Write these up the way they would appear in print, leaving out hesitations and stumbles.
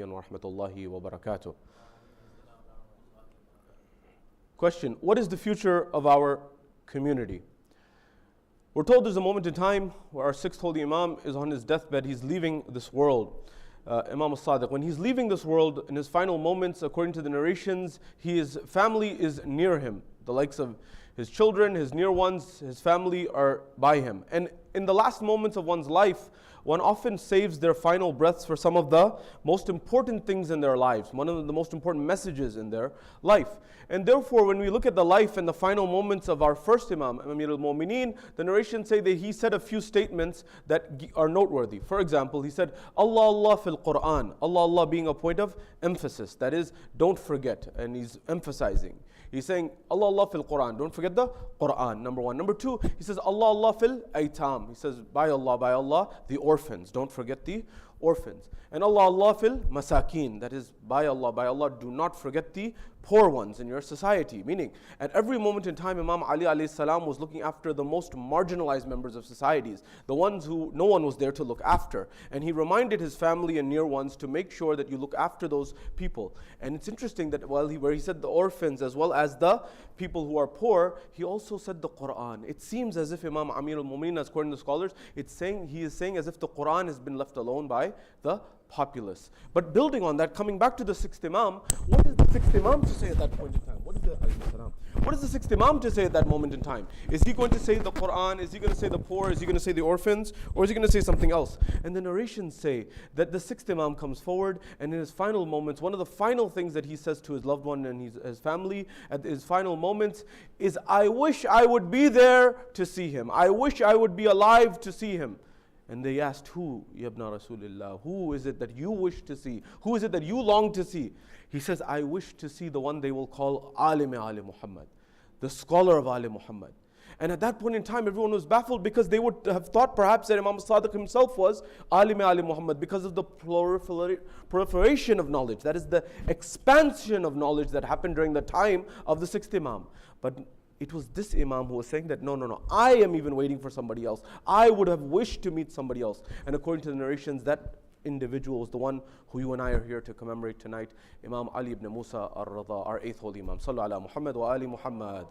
wa rahmatullahi wa barakatuh. Question: what is the future of our community? We're told there's a moment in time where our sixth holy Imam is on his deathbed. He's leaving this world. Imam al-Sadiq, when he's leaving this world in his final moments, according to the narrations, his family is near him. The likes of his children, his near ones, his family are by him. And in the last moments of one's life, one often saves their final breaths for some of the most important things in their lives, one of the most important messages in their life. And therefore, when we look at the life and the final moments of our first Imam, Amir al-Mu'mineen, the narrations say that he said a few statements that are noteworthy. For example, he said, Allah Allah fil Quran, Allah Allah being a point of emphasis, that is, don't forget, and he's emphasizing. He's saying, Allah Allah fil Quran, don't forget the Quran, number one. Number two, he says, Allah Allah fil Aitam. He says, by Allah, the orphans, don't forget the orphans. And Allah Allah fil Masakin, that is, by Allah, do not forget the poor ones in your society. Meaning, at every moment in time, Imam Ali alayhi salam was looking after the most marginalized members of societies, the ones who no one was there to look after. And he reminded his family and near ones to make sure that you look after those people. And it's interesting that where he said the orphans as well as the people who are poor, he also said the Quran. It seems as if Imam Amir al-Mu'mineen, according to scholars, he is saying as if the Quran has been left alone by the populace. But building on that, coming back to the sixth Imam, what is the sixth Imam to say at that point in time? What is the sixth Imam to say at that moment in time? Is he going to say the Quran? Is he going to say the poor? Is he going to say the orphans? Or is he going to say something else? And the narrations say that the sixth Imam comes forward, and in his final moments, one of the final things that he says to his loved one and his family at his final moments is, I wish I would be there to see him. I wish I would be alive to see him. And they asked, who, Yabna Rasulillah? Who is it that you wish to see? Who is it that you long to see? He says, I wish to see the one they will call Alim Ali Muhammad, the scholar of Ali Muhammad. And at that point in time, everyone was baffled because they would have thought perhaps that Imam Sadiq himself was Alim Ali Muhammad because of the proliferation of knowledge. That is the expansion of knowledge that happened during the time of the sixth Imam. But it was this Imam who was saying that, no, I am even waiting for somebody else. I would have wished to meet somebody else. And according to the narrations, that individual was the one who you and I are here to commemorate tonight, Imam Ali ibn Musa al-Raza, our eighth holy Imam. Sallu ala Muhammad wa ali Muhammad.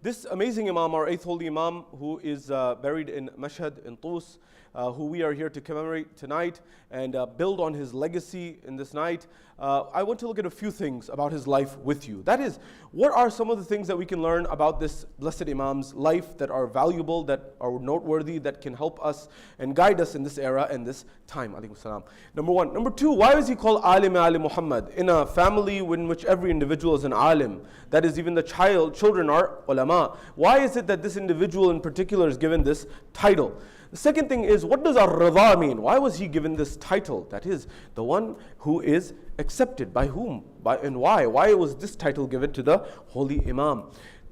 This amazing Imam, our eighth holy Imam, who is buried in Mashhad in Tus, who we are here to commemorate tonight and build on his legacy in this night, I want to look at a few things about his life with you. That is, what are some of the things that we can learn about this blessed Imam's life that are valuable, that are noteworthy, that can help us and guide us in this era and this time? Alaykum salam. Number one. Number two, why is he called Alim Ali Muhammad? In a family in which every individual is an alim, that is, even the children are ulama. Why is it that this individual in particular is given this title? The second thing is, what does RAZA mean? Why was he given this title? That is, the one who is accepted. By whom? And why? Why was this title given to the holy Imam?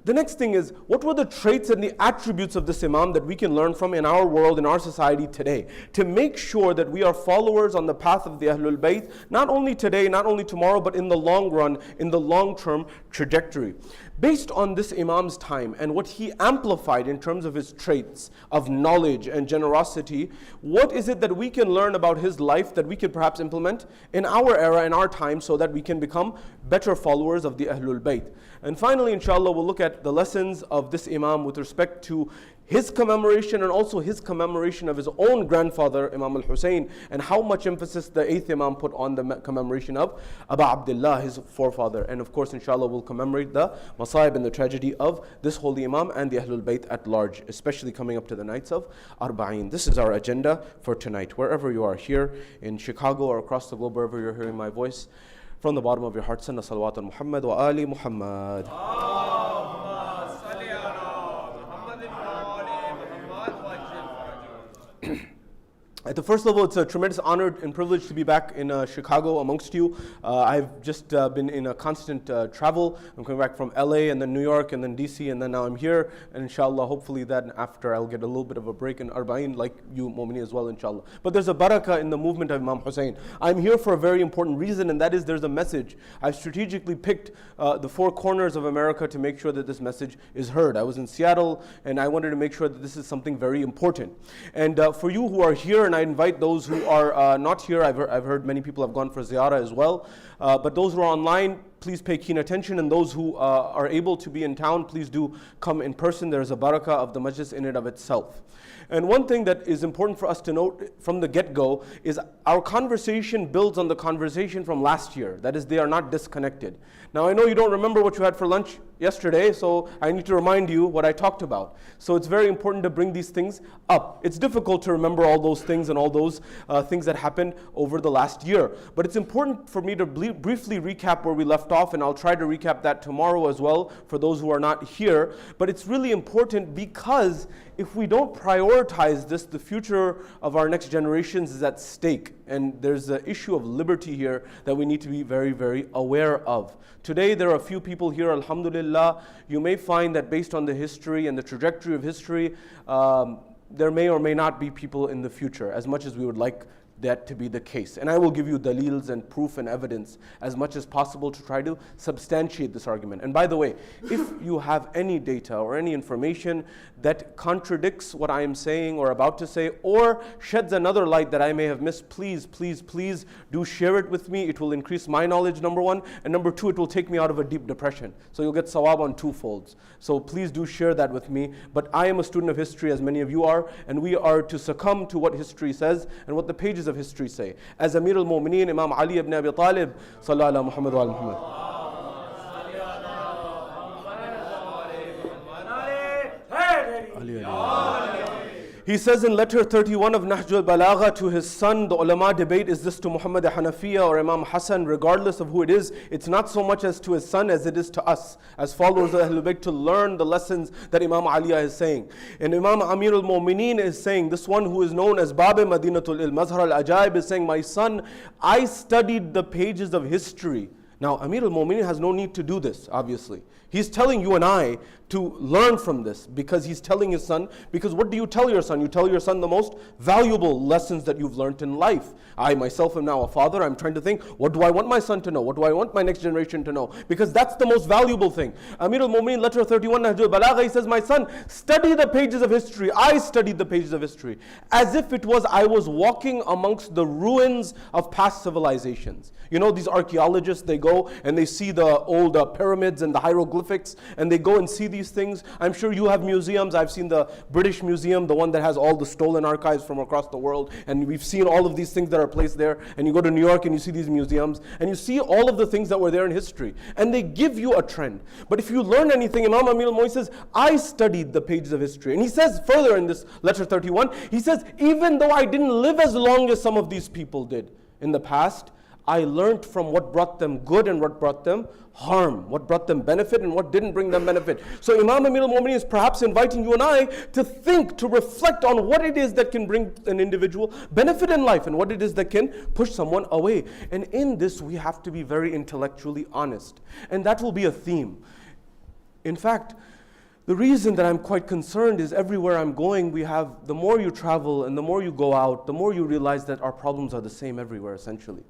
The next thing is, what were the traits and the attributes of this Imam that we can learn from in our world, in our society today, to make sure that we are followers on the path of the Ahlul Bayt, not only today, not only tomorrow, but in the long run, in the long-term trajectory. Based on this Imam's time and what he amplified in terms of his traits of knowledge and generosity, what is it that we can learn about his life that we can perhaps implement in our era, in our time, so that we can become better followers of the Ahlul Bayt? And finally, inshallah, we'll look at the lessons of this Imam with respect to his commemoration and also his commemoration of his own grandfather, Imam al-Husain, and how much emphasis the eighth Imam put on the commemoration of Abu Abdullah, his forefather. And of course, inshallah, we'll commemorate the Masaib and the tragedy of this holy Imam and the Ahlul Bayt at large, especially coming up to the nights of Arba'een. This is our agenda for tonight. Wherever you are, here in Chicago or across the globe, wherever you're hearing my voice, from the bottom of your heart, send a salawat on Muhammad wa ali Muhammad. At the first level, it's a tremendous honor and privilege to be back in Chicago amongst you. I've just been in a constant travel. I'm coming back from LA and then New York and then DC and then now I'm here. And inshallah, hopefully then after I'll get a little bit of a break in Arba'in like you Mu'mini as well, inshallah. But there's a barakah in the movement of Imam Hussein. I'm here for a very important reason, and that is there's a message. I've strategically picked the four corners of America to make sure that this message is heard. I was in Seattle and I wanted to make sure that this is something very important. And for you who are here, and I invite those who are not here, I've heard many people have gone for ziyarah as well, but those who are online, please pay keen attention, and those who are able to be in town, please do come in person. There is a barakah of the majlis in and of itself. And one thing that is important for us to note from the get-go is our conversation builds on the conversation from last year. That is, they are not disconnected. Now, I know you don't remember what you had for lunch yesterday, so I need to remind you what I talked about. So it's very important to bring these things up. It's difficult to remember all those things and all those things that happened over the last year. But it's important for me to briefly recap where we left off, and I'll try to recap that tomorrow as well for those who are not here. But it's really important because if we don't prioritize this, the future of our next generations is at stake. And there's an issue of liberty here that we need to be very, very aware of. Today, there are a few people here, alhamdulillah. You may find that based on the history and the trajectory of history, there may or may not be people in the future, as much as we would like that to be the case. And I will give you dalils and proof and evidence as much as possible to try to substantiate this argument. And by the way, if you have any data or any information that contradicts what I am saying or about to say, or sheds another light that I may have missed, please, please, please do share it with me. It will increase my knowledge, number one. And number two, it will take me out of a deep depression. So you'll get sawab on two folds. So please do share that with me. But I am a student of history, as many of you are, and we are to succumb to what history says and what the pages of history say. As Amir al-Mu'mineen, Imam Ali ibn Abi Talib, sallallahu ala Muhammad wa ala Muhammad. He says in letter 31 of Nahj al-Balagha to his son, the ulama debate, is this to Muhammad Hanafiya or Imam Hassan, regardless of who it is, it's not so much as to his son as it is to us, as followers of Ahlul Bayt, to learn the lessons that Imam Aliyah is saying. And Imam Amir al-Mu'mineen is saying, this one who is known as Bab Madinatul Mazhar al-Ajaib is saying, my son, I studied the pages of history. Now, Amir al-Mu'mineen has no need to do this, obviously. He's telling you and I to learn from this because he's telling his son, because what do you tell your son? You tell your son the most valuable lessons that you've learned in life. I myself am now a father. I'm trying to think, what do I want my son to know? What do I want my next generation to know? Because that's the most valuable thing. Amir al-Mu'mineen, letter 31, Nahj al-Balagha, he says, my son, study the pages of history. I studied the pages of history as if it was I was walking amongst the ruins of past civilizations. You know, these archaeologists, they go and they see the old pyramids and the hieroglyphics, and they go and see these things. I'm sure you have museums. I've seen the British Museum, the one that has all the stolen archives from across the world, and we've seen all of these things that are placed there. And you go to New York and you see these museums, and you see all of the things that were there in history, and they give you a trend. But if you learn anything, Imam Amir al-Mu'mineen says, I studied the pages of history. And he says further in this letter 31, he says, even though I didn't live as long as some of these people did in the past, I learned from what brought them good and what brought them harm, what brought them benefit and what didn't bring them benefit. So Imam Amir al-Mu'mineen is perhaps inviting you and I to think, to reflect on what it is that can bring an individual benefit in life and what it is that can push someone away. And in this, we have to be very intellectually honest. And that will be a theme. In fact, the reason that I'm quite concerned is everywhere I'm going, we have, the more you travel and the more you go out, the more you realize that our problems are the same everywhere, essentially.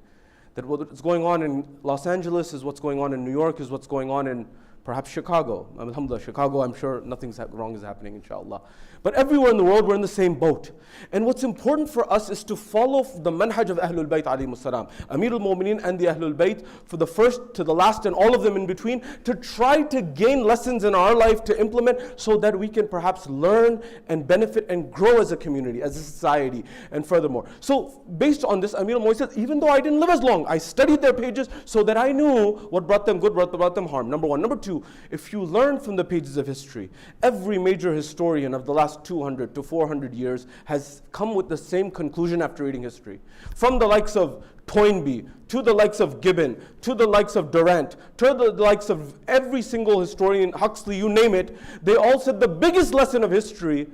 That what's going on in Los Angeles is what's going on in New York, is what's going on in perhaps Chicago. Alhamdulillah, Chicago, I'm sure nothing wrong is happening, inshallah. But everywhere in the world, we're in the same boat. And what's important for us is to follow the manhaj of Ahlul Bayt alayhimus salam, Amir al-Mu'mineen and the Ahlul Bayt, for the first to the last and all of them in between, to try to gain lessons in our life to implement so that we can perhaps learn and benefit and grow as a community, as a society, and furthermore. So based on this, Amir al-Mu'mineen says, even though I didn't live as long, I studied their pages so that I knew what brought them good, what brought them harm. Number one. Number two, if you learn from the pages of history, every major historian of the last 200 to 400 years has come with the same conclusion after reading history. From the likes of Toynbee, to the likes of Gibbon, to the likes of Durant, to the likes of every single historian, Huxley, you name it, they all said the biggest lesson of history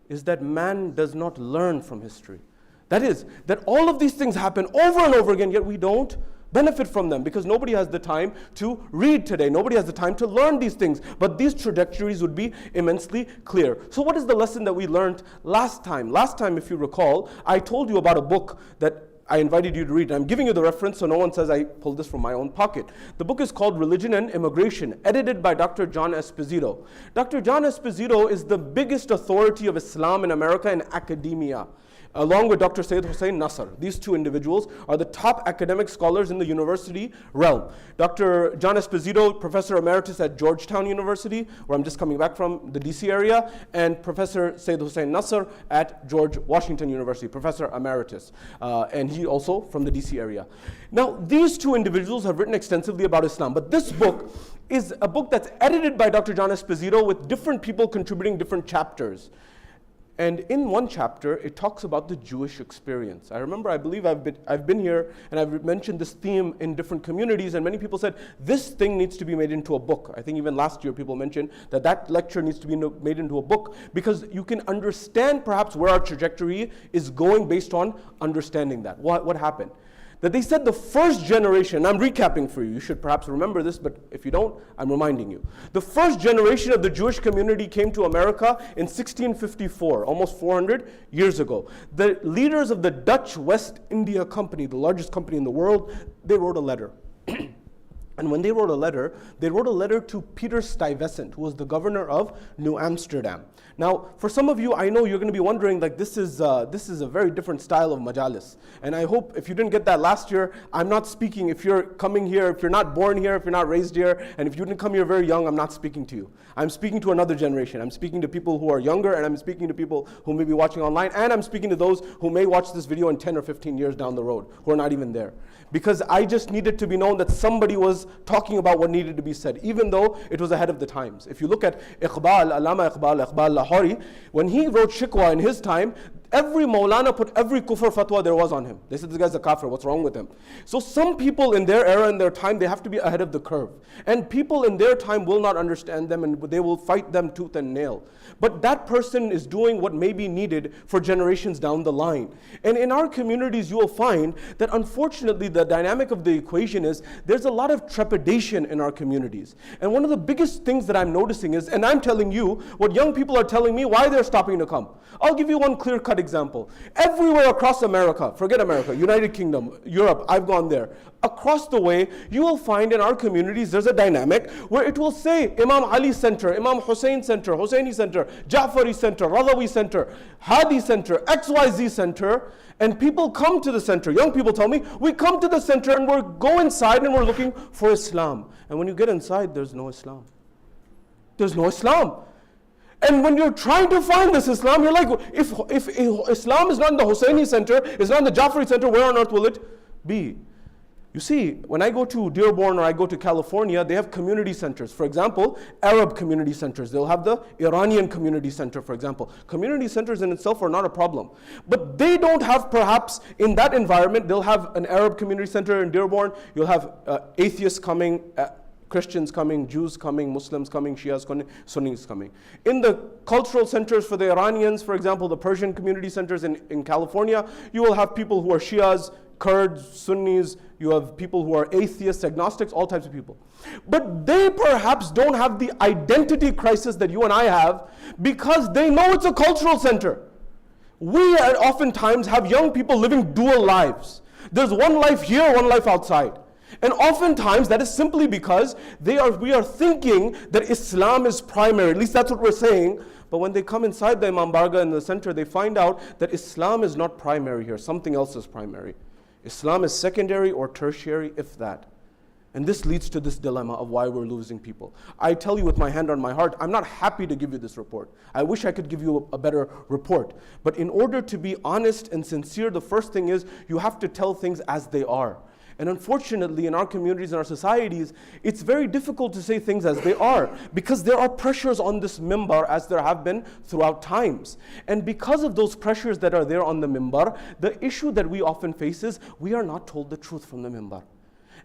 is that man does not learn from history. that all of these things happen over and over again, yet we don't benefit from them because nobody has the time to read today. Nobody has the time to learn these things. But these trajectories would be immensely clear. So what is the lesson that we learned last time? Last time, if you recall, I told you about a book that I invited you to read. I'm giving you the reference so no one says I pulled this from my own pocket. The book is called Religion and Immigration, edited by Dr. John Esposito. Dr. John Esposito is the biggest authority of Islam in America in academia, along with Dr. Sayyid Hussain Nasr. These two individuals are the top academic scholars in the university realm. Dr. John Esposito, Professor Emeritus at Georgetown University, where I'm just coming back from the DC area, and Professor Sayyid Hussain Nasr at George Washington University, Professor Emeritus, and he also from the DC area. Now, these two individuals have written extensively about Islam, but this book is a book that's edited by Dr. John Esposito with different people contributing different chapters. And in one chapter, it talks about the Jewish experience. I remember, I believe I've been here and I've mentioned this theme in different communities, and many people said, this thing needs to be made into a book. I think even last year people mentioned that that lecture needs to be made into a book because you can understand perhaps where our trajectory is going based on understanding that. What happened? That they said the first generation, I'm recapping for you, you should perhaps remember this, but if you don't, I'm reminding you. The first generation of the Jewish community came to America in 1654, almost 400 years ago. The leaders of the Dutch West India Company, the largest company in the world, they wrote a letter. And when they wrote a letter to Peter Stuyvesant, who was the governor of New Amsterdam. Now, for some of you, I know you're going to be wondering, like, this is a very different style of majalis. And I hope, if you didn't get that last year, I'm not speaking, if you're coming here, if you're not born here, if you're not raised here, and if you didn't come here very young, I'm not speaking to you. I'm speaking to another generation. I'm speaking to people who are younger, and I'm speaking to people who may be watching online, and I'm speaking to those who may watch this video in 10 or 15 years down the road, who are not even there. Because I just needed to be known that somebody was talking about what needed to be said, even though it was ahead of the times. If you look at Allama Iqbal Lahori, when he wrote Shikwa in his time, every Maulana put every kufr fatwa there was on him. They said, this guy's a kafir, what's wrong with him? So some people in their era, in their time, they have to be ahead of the curve. And people in their time will not understand them, and they will fight them tooth and nail. But that person is doing what may be needed for generations down the line. And in our communities, you will find that unfortunately the dynamic of the equation is there's a lot of trepidation in our communities. And one of the biggest things that I'm noticing is, and I'm telling you, what young people are telling me why they're stopping to come. I'll give you one clear-cut example. Everywhere across America, forget America, United Kingdom, Europe, I've gone there. Across the way, you will find in our communities there's a dynamic where it will say Imam Ali Center, Imam Hussein Center, Hussaini Center, Ja'fari Center, Radawi Center, Hadi Center, XYZ Center, and people come to the center. Young people tell me, we come to the center and we go inside and we're looking for Islam. And when you get inside, there's no Islam. There's no Islam. And when you're trying to find this Islam, you're like, if Islam is not in the Hussaini Center, it's not in the Ja'fari Center, where on earth will it be? You see, when I go to Dearborn or I go to California, they have community centers. For example, Arab community centers. They'll have the Iranian community center, for example. Community centers in itself are not a problem. But they don't have, perhaps, in that environment, they'll have an Arab community center in Dearborn. You'll have atheists coming, Christians coming, Jews coming, Muslims coming, Shias coming, Sunnis coming. In the cultural centers for the Iranians, for example, the Persian community centers in California, you will have people who are Shias, Kurds, Sunnis, you have people who are atheists, agnostics, all types of people. But they perhaps don't have the identity crisis that you and I have because they know it's a cultural center. We oftentimes have young people living dual lives. There's one life here, one life outside. And oftentimes that is simply because we are thinking that Islam is primary, at least that's what we're saying. But when they come inside the Imam Barga in the center, they find out that Islam is not primary here, something else is primary. Islam is secondary or tertiary, if that. And this leads to this dilemma of why we're losing people. I tell you with my hand on my heart, I'm not happy to give you this report. I wish I could give you a better report. But in order to be honest and sincere, the first thing is you have to tell things as they are. And unfortunately, in our communities and our societies, it's very difficult to say things as they are because there are pressures on this mimbar as there have been throughout times. And because of those pressures that are there on the mimbar, the issue that we often face is we are not told the truth from the mimbar.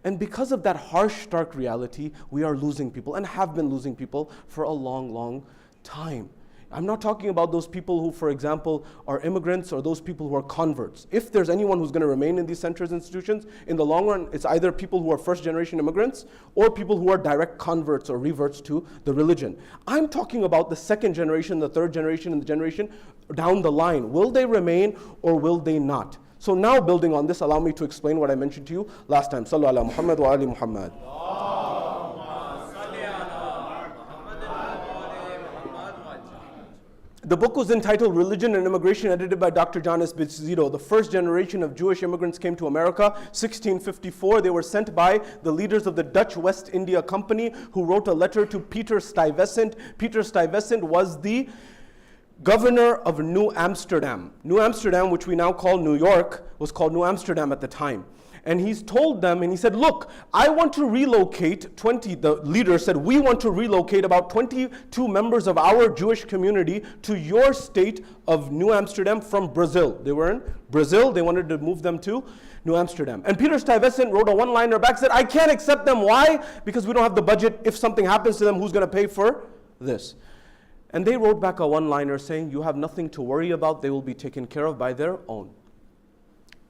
And because of that harsh, stark reality, we are losing people and have been losing people for a long, long time. I'm not talking about those people who, for example, are immigrants or those people who are converts. If there's anyone who's going to remain in these centers and institutions, in the long run, it's either people who are first-generation immigrants or people who are direct converts or reverts to the religion. I'm talking about the second generation, the third generation, and the generation down the line. Will they remain or will they not? So now, building on this, allow me to explain what I mentioned to you last time. Sallu ala Muhammad wa ali Muhammad. The book was entitled Religion and Immigration, edited by Dr. John Esposito. The first generation of Jewish immigrants came to America, 1654. They were sent by the leaders of the Dutch West India Company, who wrote a letter to Peter Stuyvesant. Peter Stuyvesant was the governor of New Amsterdam. New Amsterdam, which we now call New York, was called New Amsterdam at the time. And he's told them, and he said, look, I want to relocate the leader said, we want to relocate about 22 members of our Jewish community to your state of New Amsterdam from Brazil. They were in Brazil, they wanted to move them to New Amsterdam. And Peter Stuyvesant wrote a one-liner back, said, I can't accept them. Why? Because we don't have the budget. If something happens to them, who's going to pay for this? And they wrote back a one-liner saying, you have nothing to worry about. They will be taken care of by their own.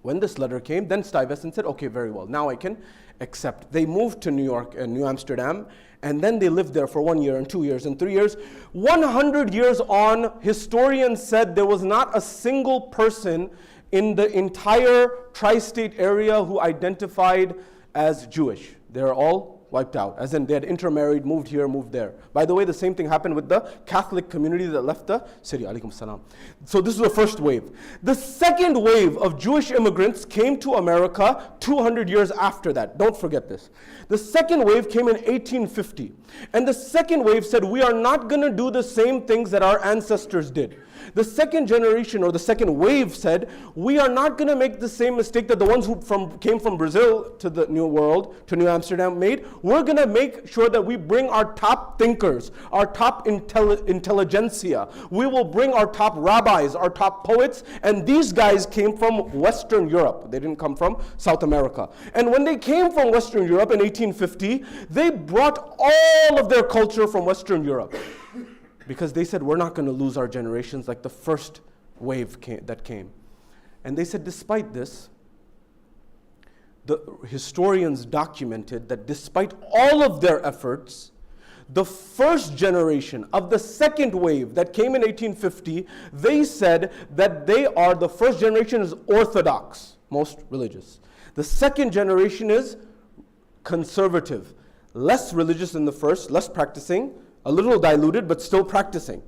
When this letter came, then Stuyvesant said, okay, very well, now I can accept. They moved to New York and New Amsterdam, and then they lived there for 1 year and 2 years and 3 years. 100 years on, historians said there was not a single person in the entire tri-state area who identified as Jewish. They're all wiped out, as in they had intermarried, moved here, moved there. By the way, the same thing happened with the Catholic community that left the city. Alaikum salam. So this is the first wave. The second wave of Jewish immigrants came to America 200 years after that. Don't forget this. The second wave came in 1850. And the second wave said, we are not going to do the same things that our ancestors did. The second generation, or the second wave, said, we are not going to make the same mistake that the ones who came from Brazil to the New World, to New Amsterdam made. We're going to make sure that we bring our top thinkers, our top intelligentsia. We will bring our top rabbis, our top poets, and these guys came from Western Europe. They didn't come from South America. And when they came from Western Europe in 1850, they brought all of their culture from Western Europe. Because they said, we're not going to lose our generations like the first wave that came. And they said, despite this, the historians documented that despite all of their efforts, the first generation of the second wave that came in 1850, they said that the first generation is orthodox, most religious. The second generation is conservative, less religious than the first, less practicing, a little diluted, but still practicing.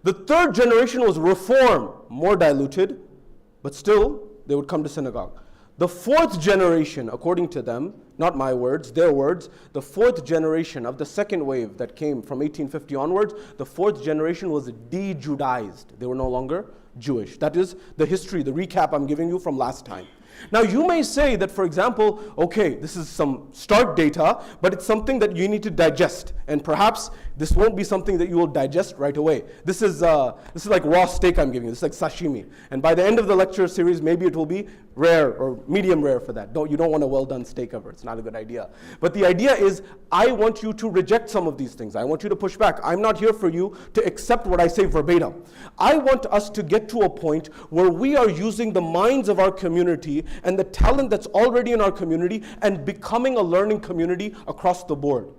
The third generation was reform, more diluted, but still they would come to synagogue. The fourth generation, according to them, not my words, their words, the fourth generation of the second wave that came from 1850 onwards, the fourth generation was de-Judaized. They were no longer Jewish. That is the history, the recap I'm giving you from last time. Now you may say that, for example, okay, this is some start data, but it's something that you need to digest, and perhaps this won't be something that you will digest right away. This is like raw steak I'm giving you. This is like sashimi, and by the end of the lecture series, maybe it will be rare or medium rare for that. You don't want a well-done steak ever. It's not a good idea. But the idea is, I want you to reject some of these things. I want you to push back. I'm not here for you to accept what I say verbatim. I want us to get to a point where we are using the minds of our community and the talent that's already in our community and becoming a learning community across the board.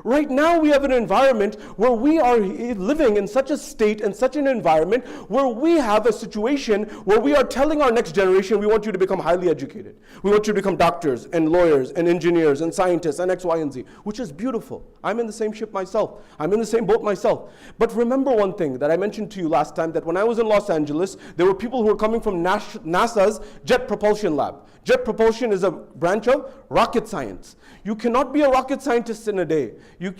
Right now we have an environment where we are living in such a state and such an environment where we have a situation where we are telling our next generation, we want you to become highly educated. We want you to become doctors and lawyers and engineers and scientists and X, Y, and Z, which is beautiful. I'm in the same ship myself. I'm in the same boat myself. But remember one thing that I mentioned to you last time, that when I was in Los Angeles, there were people who were coming from NASA's Jet Propulsion Lab. Jet propulsion is a branch of rocket science. You cannot be a rocket scientist in the day. You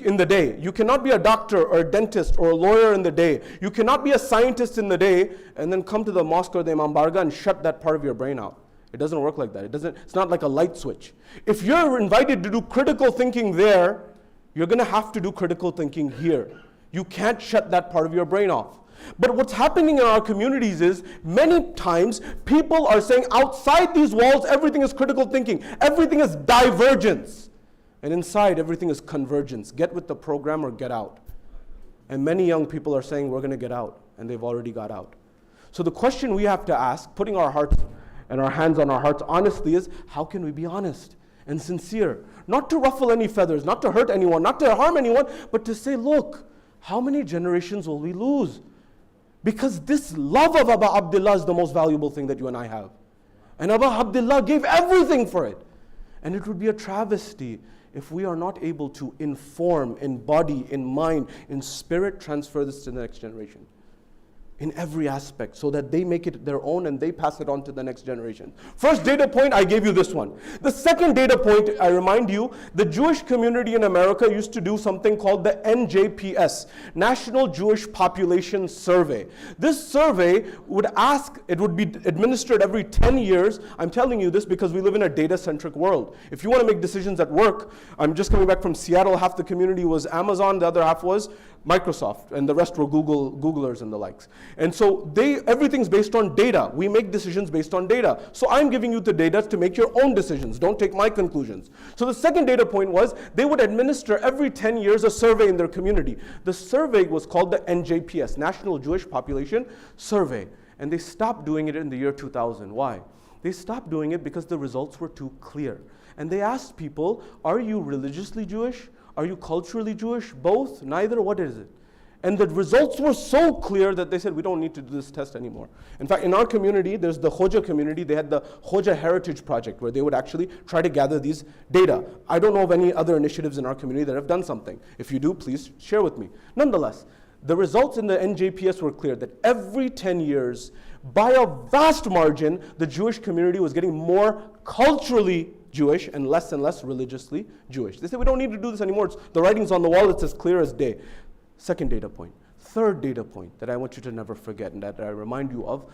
cannot be a doctor or a dentist or a lawyer in the day. You cannot be a scientist in the day and then come to the mosque or the Imam Barga and shut that part of your brain out. It doesn't work like that. It's not like a light switch. If you're invited to do critical thinking there, you're going to have to do critical thinking here. You can't shut that part of your brain off. But what's happening in our communities is, many times people are saying outside these walls everything is critical thinking, everything is divergence, and inside everything is convergence. Get with the program or get out. And many young people are saying we're going to get out. and they've already got out. So the question we have to ask, putting our hearts and our hands on our hearts honestly, is how can we be honest and sincere? Not to ruffle any feathers, not to hurt anyone, not to harm anyone, but to say, look, how many generations will we lose? Because this love of Abu Abdullah is the most valuable thing that you and I have. And Abu Abdullah gave everything for it. And it would be a travesty if we are not able to inform, in body, in mind, in spirit, transfer this to the next generation. In every aspect, so that they make it their own and they pass it on to the next generation. First data point, I gave you this one. The second data point, I remind you, the Jewish community in America used to do something called the NJPS, National Jewish Population Survey. This survey would ask, it would be administered every 10 years. I'm telling you this because we live in a data-centric world. If you want to make decisions at work, I'm just coming back from Seattle, half the community was Amazon, the other half was Microsoft, and the rest were Googlers and the likes. And so everything's based on data. We make decisions based on data. So I'm giving you the data to make your own decisions. Don't take my conclusions. So the second data point was they would administer every 10 years a survey in their community. The survey was called the NJPS, National Jewish Population Survey. And they stopped doing it in the year 2000. Why? They stopped doing it because the results were too clear. And they asked people, are you religiously Jewish? Are you culturally Jewish? Both? Neither? What is it? And the results were so clear that they said, we don't need to do this test anymore. In fact, in our community, there's the Khoja community. They had the Khoja Heritage Project where they would actually try to gather these data. I don't know of any other initiatives in our community that have done something. If you do, please share with me. Nonetheless, the results in the NJPS were clear that every 10 years, by a vast margin, the Jewish community was getting more culturally Jewish and less religiously Jewish. They say, we don't need to do this anymore. The writing's on the wall, it's as clear as day. Second data point. Third data point that I want you to never forget and that I remind you of.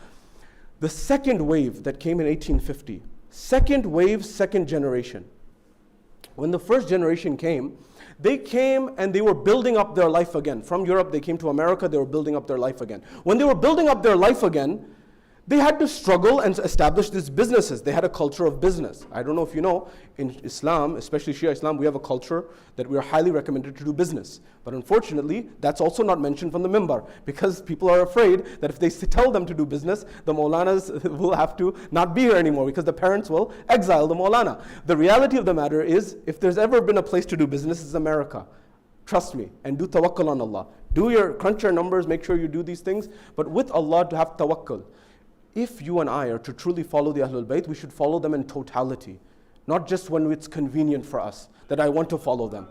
The second wave that came in 1850. Second wave, second generation. When the first generation came, they came and they were building up their life again. From Europe, they came to America, they were building up their life again. When they were building up their life again, they had to struggle and establish these businesses. They had a culture of business. I don't know if you know, in Islam, especially Shia Islam, we have a culture that we are highly recommended to do business. But unfortunately, that's also not mentioned from the mimbar because people are afraid that if they tell them to do business, the Maulanas will have to not be here anymore because the parents will exile the Maulana. The reality of the matter is, if there's ever been a place to do business, it's America. Trust me, and do tawakkul on Allah. Crunch your numbers, make sure you do these things, but with Allah to have tawakkul. If you and I are to truly follow the Ahlul Bayt, we should follow them in totality, not just when it's convenient for us, that I want to follow them.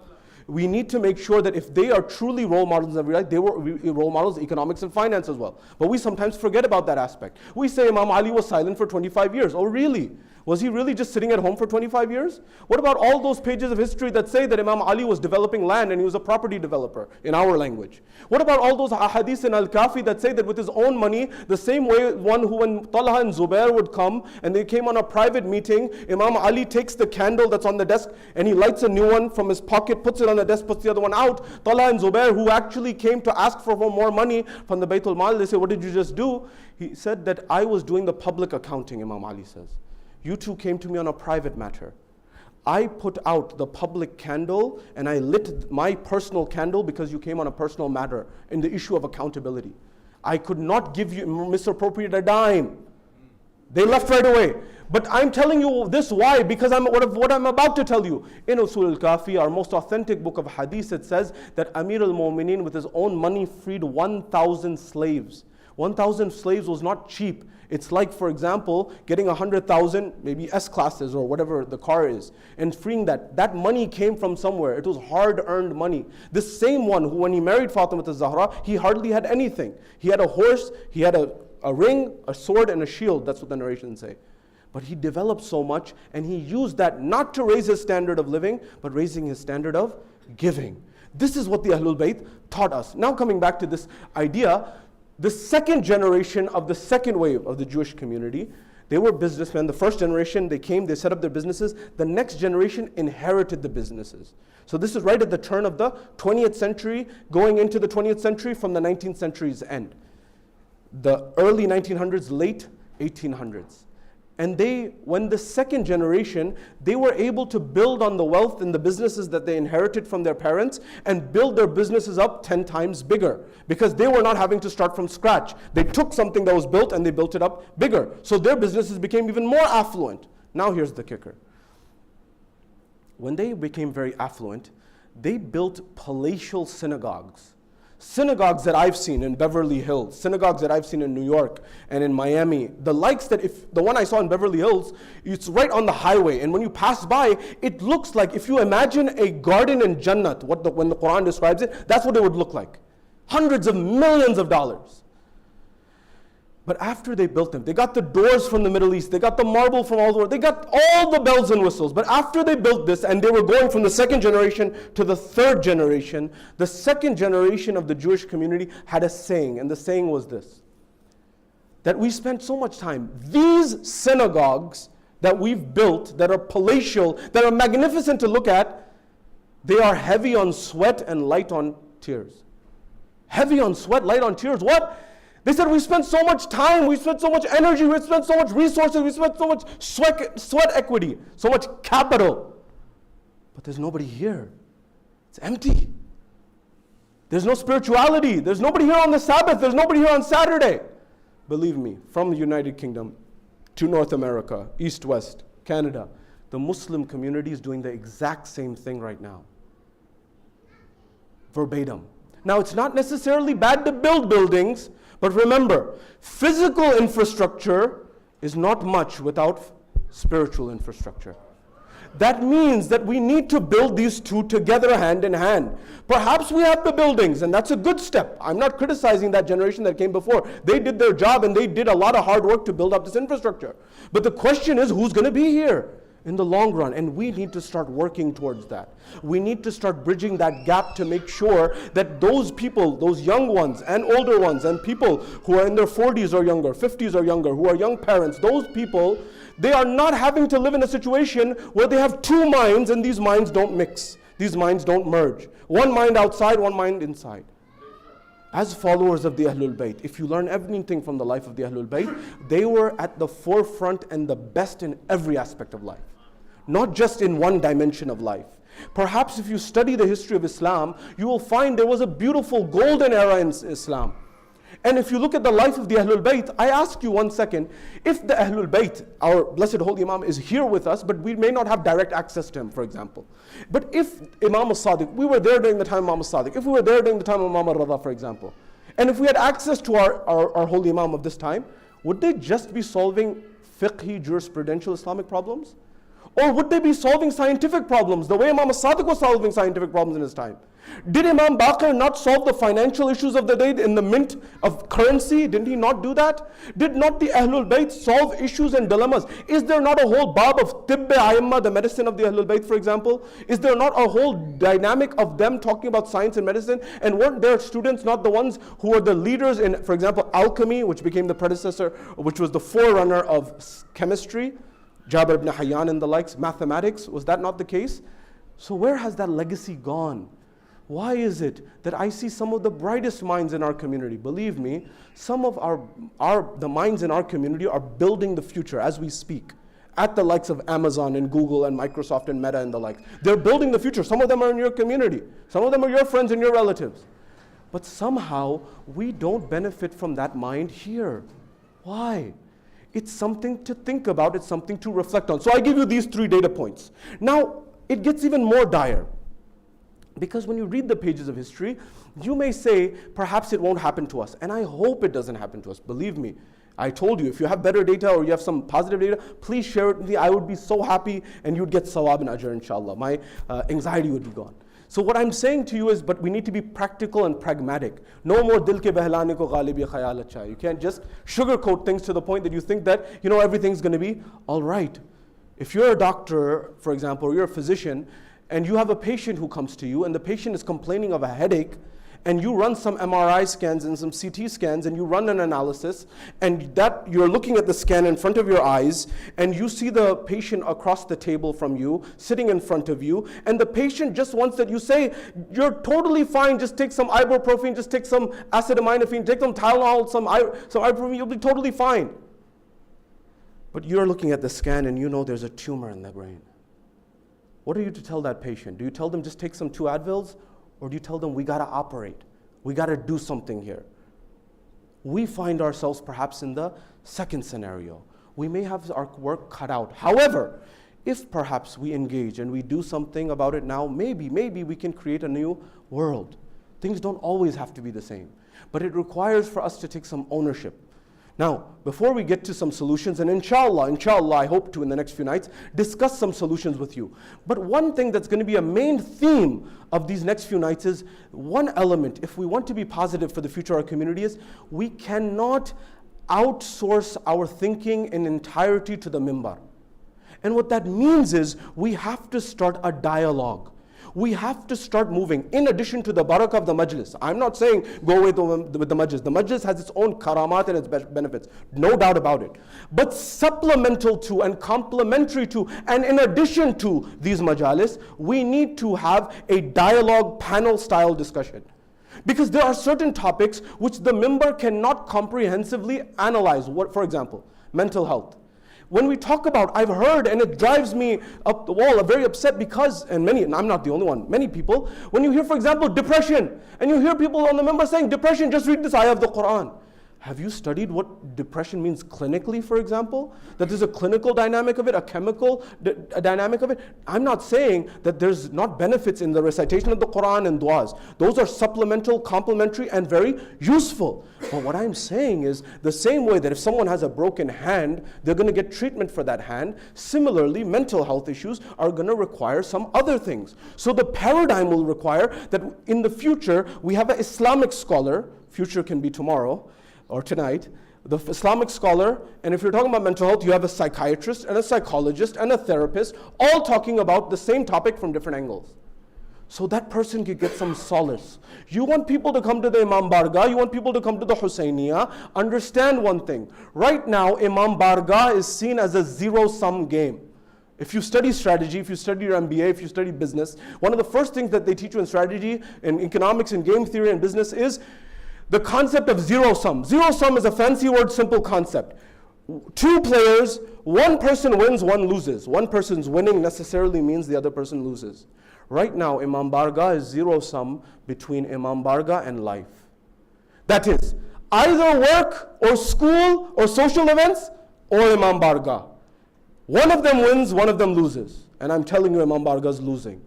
We need to make sure that if they are truly role models in every life, they were role models in economics and finance as well. But we sometimes forget about that aspect. We say Imam Ali was silent for 25 years. Oh really? Was he really just sitting at home for 25 years? What about all those pages of history that say that Imam Ali was developing land and he was a property developer in our language? What about all those ahadith in Al-Kafi that say that with his own money, the same way when Talha and Zubair would come and they came on a private meeting, Imam Ali takes the candle that's on the desk and he lights a new one from his pocket, puts it on the desk, puts the other one out. Talha and Zubair, who actually came to ask for more money from the Baytul Mal, they say, what did you just do? He said that I was doing the public accounting, Imam Ali says. You two came to me on a private matter. I put out the public candle and I lit my personal candle because you came on a personal matter in the issue of accountability. I could not give you, misappropriate a dime. They left right away. But I'm telling you this, why? Because what I'm about to tell you. In Usul al-Kafi, our most authentic book of hadith, it says that Amir al-Mu'mineen with his own money freed 1,000 slaves. 1,000 slaves was not cheap. It's like, for example, getting 100,000, maybe S-classes or whatever the car is, and freeing that. That money came from somewhere. It was hard-earned money. This same one who, when he married Fatima al-Zahra, he hardly had anything. He had a horse, he had a ring, a sword, and a shield. That's what the narrations say. But he developed so much, and he used that not to raise his standard of living, but raising his standard of giving. This is what the Ahlul Bayt taught us. Now coming back to this idea, the second generation of the second wave of the Jewish community, they were businessmen. The first generation, they came, they set up their businesses. The next generation inherited the businesses. So this is right at the turn of the 20th century, going into the 20th century from the 19th century's end. The early 1900s, late 1800s. And when the second generation, they were able to build on the wealth and the businesses that they inherited from their parents and build their businesses up 10 times bigger, because they were not having to start from scratch. They took something that was built and they built it up bigger. So their businesses became even more affluent. Now here's the kicker. When they became very affluent, they built palatial synagogues. Synagogues that I've seen in Beverly Hills, synagogues that I've seen in New York and in Miami, the likes that the one I saw in Beverly Hills, it's right on the highway, and when you pass by, it looks like, if you imagine a garden in Jannat, when the Quran describes it, that's what it would look like. Hundreds of millions of dollars. But after they built them, they got the doors from the Middle East, they got the marble from all over, they got all the bells and whistles. But after they built this, and they were going from the second generation to the third generation, the second generation of the Jewish community had a saying, and the saying was this: that we spent so much time, these synagogues that we've built, that are palatial, that are magnificent to look at, they are heavy on sweat and light on tears. Heavy on sweat, light on tears. What? They said, we spent so much time, we spent so much energy, we spent so much resources, we spent so much sweat equity, so much capital. But there's nobody here. It's empty. There's no spirituality. There's nobody here on the Sabbath. There's nobody here on Saturday. Believe me, from the United Kingdom to North America, East, West, Canada, the Muslim community is doing the exact same thing right now. Verbatim. Now, it's not necessarily bad to build buildings, but remember, physical infrastructure is not much without spiritual infrastructure. That means that we need to build these two together hand in hand. Perhaps we have the buildings, and that's a good step. I'm not criticizing that generation that came before. They did their job and they did a lot of hard work to build up this infrastructure. But the question is, who's going to be here in the long run? And we need to start working towards that. We need to start bridging that gap to make sure that those people, those young ones and older ones, and people who are in their 40s or younger, 50s or younger, who are young parents, those people, they are not having to live in a situation where they have two minds and these minds don't mix. These minds don't merge. One mind outside, one mind inside. As followers of the Ahlul Bayt, if you learn anything from the life of the Ahlul Bayt, they were at the forefront and the best in every aspect of life. Not just in one dimension of life. Perhaps if you study the history of Islam, you will find there was a beautiful golden era in Islam. And if you look at the life of the Ahlul Bayt, I ask you 1 second, if the Ahlul Bayt, our blessed holy Imam, is here with us, but we may not have direct access to him, for example. But if Imam al-Sadiq, we were there during the time of Imam al-Sadiq, if we were there during the time of Imam al-RAZA, for example, and if we had access to our holy Imam of this time, would they just be solving fiqhi, jurisprudential Islamic problems? Or would they be solving scientific problems, the way Imam al-Sadiq was solving scientific problems in his time? Did Imam Baqir not solve the financial issues of the day in the mint of currency? Didn't he not do that? Did not the Ahlul Bayt solve issues and dilemmas? Is there not a whole bab of Tibbe Aimma, the medicine of the Ahlul Bayt, for example? Is there not a whole dynamic of them talking about science and medicine? And weren't their students not the ones who were the leaders in, for example, alchemy, which became the predecessor, which was the forerunner of chemistry? Jabir ibn Hayyan and the likes, mathematics, was that not the case? So where has that legacy gone? Why is it that I see some of the brightest minds in our community? Believe me, some of the minds in our community are building the future as we speak. At the likes of Amazon and Google and Microsoft and Meta and the like. They're building the future. Some of them are in your community. Some of them are your friends and your relatives. But somehow, we don't benefit from that mind here. Why? It's something to think about. It's something to reflect on. So I give you these 3 data points. Now, it gets even more dire. Because when you read the pages of history, you may say, perhaps it won't happen to us. And I hope it doesn't happen to us. Believe me, I told you, if you have better data or you have some positive data, please share it with me. I would be so happy and you'd get sawab and ajr, inshallah. My anxiety would be gone. So what I'm saying to you is, but we need to be practical and pragmatic. No more dil ke behlane ko ghalib ye khayal acha. You can't just sugarcoat things to the point that you think that, everything's going to be all right. If you're a doctor, for example, or you're a physician, and you have a patient who comes to you, and the patient is complaining of a headache, and you run some MRI scans and some CT scans, and you run an analysis, and that you're looking at the scan in front of your eyes, and you see the patient across the table from you, sitting in front of you, and the patient just wants that you say, you're totally fine, just take some ibuprofen, just take some acetaminophen, take some Tylenol, some ibuprofen, you'll be totally fine. But you're looking at the scan and you know there's a tumor in the brain. What are you to tell that patient? Do you tell them just take some 2 Advils? Or do you tell them we gotta operate? We gotta do something here. We find ourselves perhaps in the second scenario. We may have our work cut out. However, if perhaps we engage and we do something about it now, maybe we can create a new world. Things don't always have to be the same. But it requires for us to take some ownership. Now, before we get to some solutions, and inshallah, I hope to in the next few nights, discuss some solutions with you. But one thing that's going to be a main theme of these next few nights is one element, if we want to be positive for the future of our community, is we cannot outsource our thinking in entirety to the mimbar. And what that means is we have to start a dialogue. We have to start moving in addition to the barakah of the Majlis. I'm not saying go away with the Majlis. The Majlis has its own karamat and its benefits, no doubt about it. But supplemental to and complementary to and in addition to these majalis, we need to have a dialogue panel style discussion. Because there are certain topics which the member cannot comprehensively analyze. What, for example, mental health. When we talk about, I've heard, and it drives me up the wall, I'm very upset because, and I'm not the only one, many people, when you hear, for example, depression, and you hear people on the member saying, depression, just read this ayah of the Quran. Have you studied what depression means clinically, for example? That there's a clinical dynamic of it, a chemical dynamic of it? I'm not saying that there's not benefits in the recitation of the Quran and du'as. Those are supplemental, complementary, and very useful. But what I'm saying is, the same way that if someone has a broken hand, they're going to get treatment for that hand. Similarly, mental health issues are going to require some other things. So the paradigm will require that in the future, we have an Islamic scholar, future can be tomorrow, or tonight, the Islamic scholar, and if you're talking about mental health, you have a psychiatrist and a psychologist and a therapist, all talking about the same topic from different angles. So that person can get some solace. You want people to come to the Imam Bargah, you want people to come to the Husainiyah, understand one thing. Right now, Imam Bargah is seen as a zero-sum game. If you study strategy, if you study your MBA, if you study business, one of the first things that they teach you in strategy, in economics, and game theory, and business is the concept of zero sum. Zero sum is a fancy word, simple concept. 2 players, one person wins, one loses. One person's winning necessarily means the other person loses. Right now, Imam Bargah is zero sum between Imam Bargah and life. That is, either work or school or social events or Imam Bargah. One of them wins, one of them loses. And I'm telling you, Imam Bargah is losing.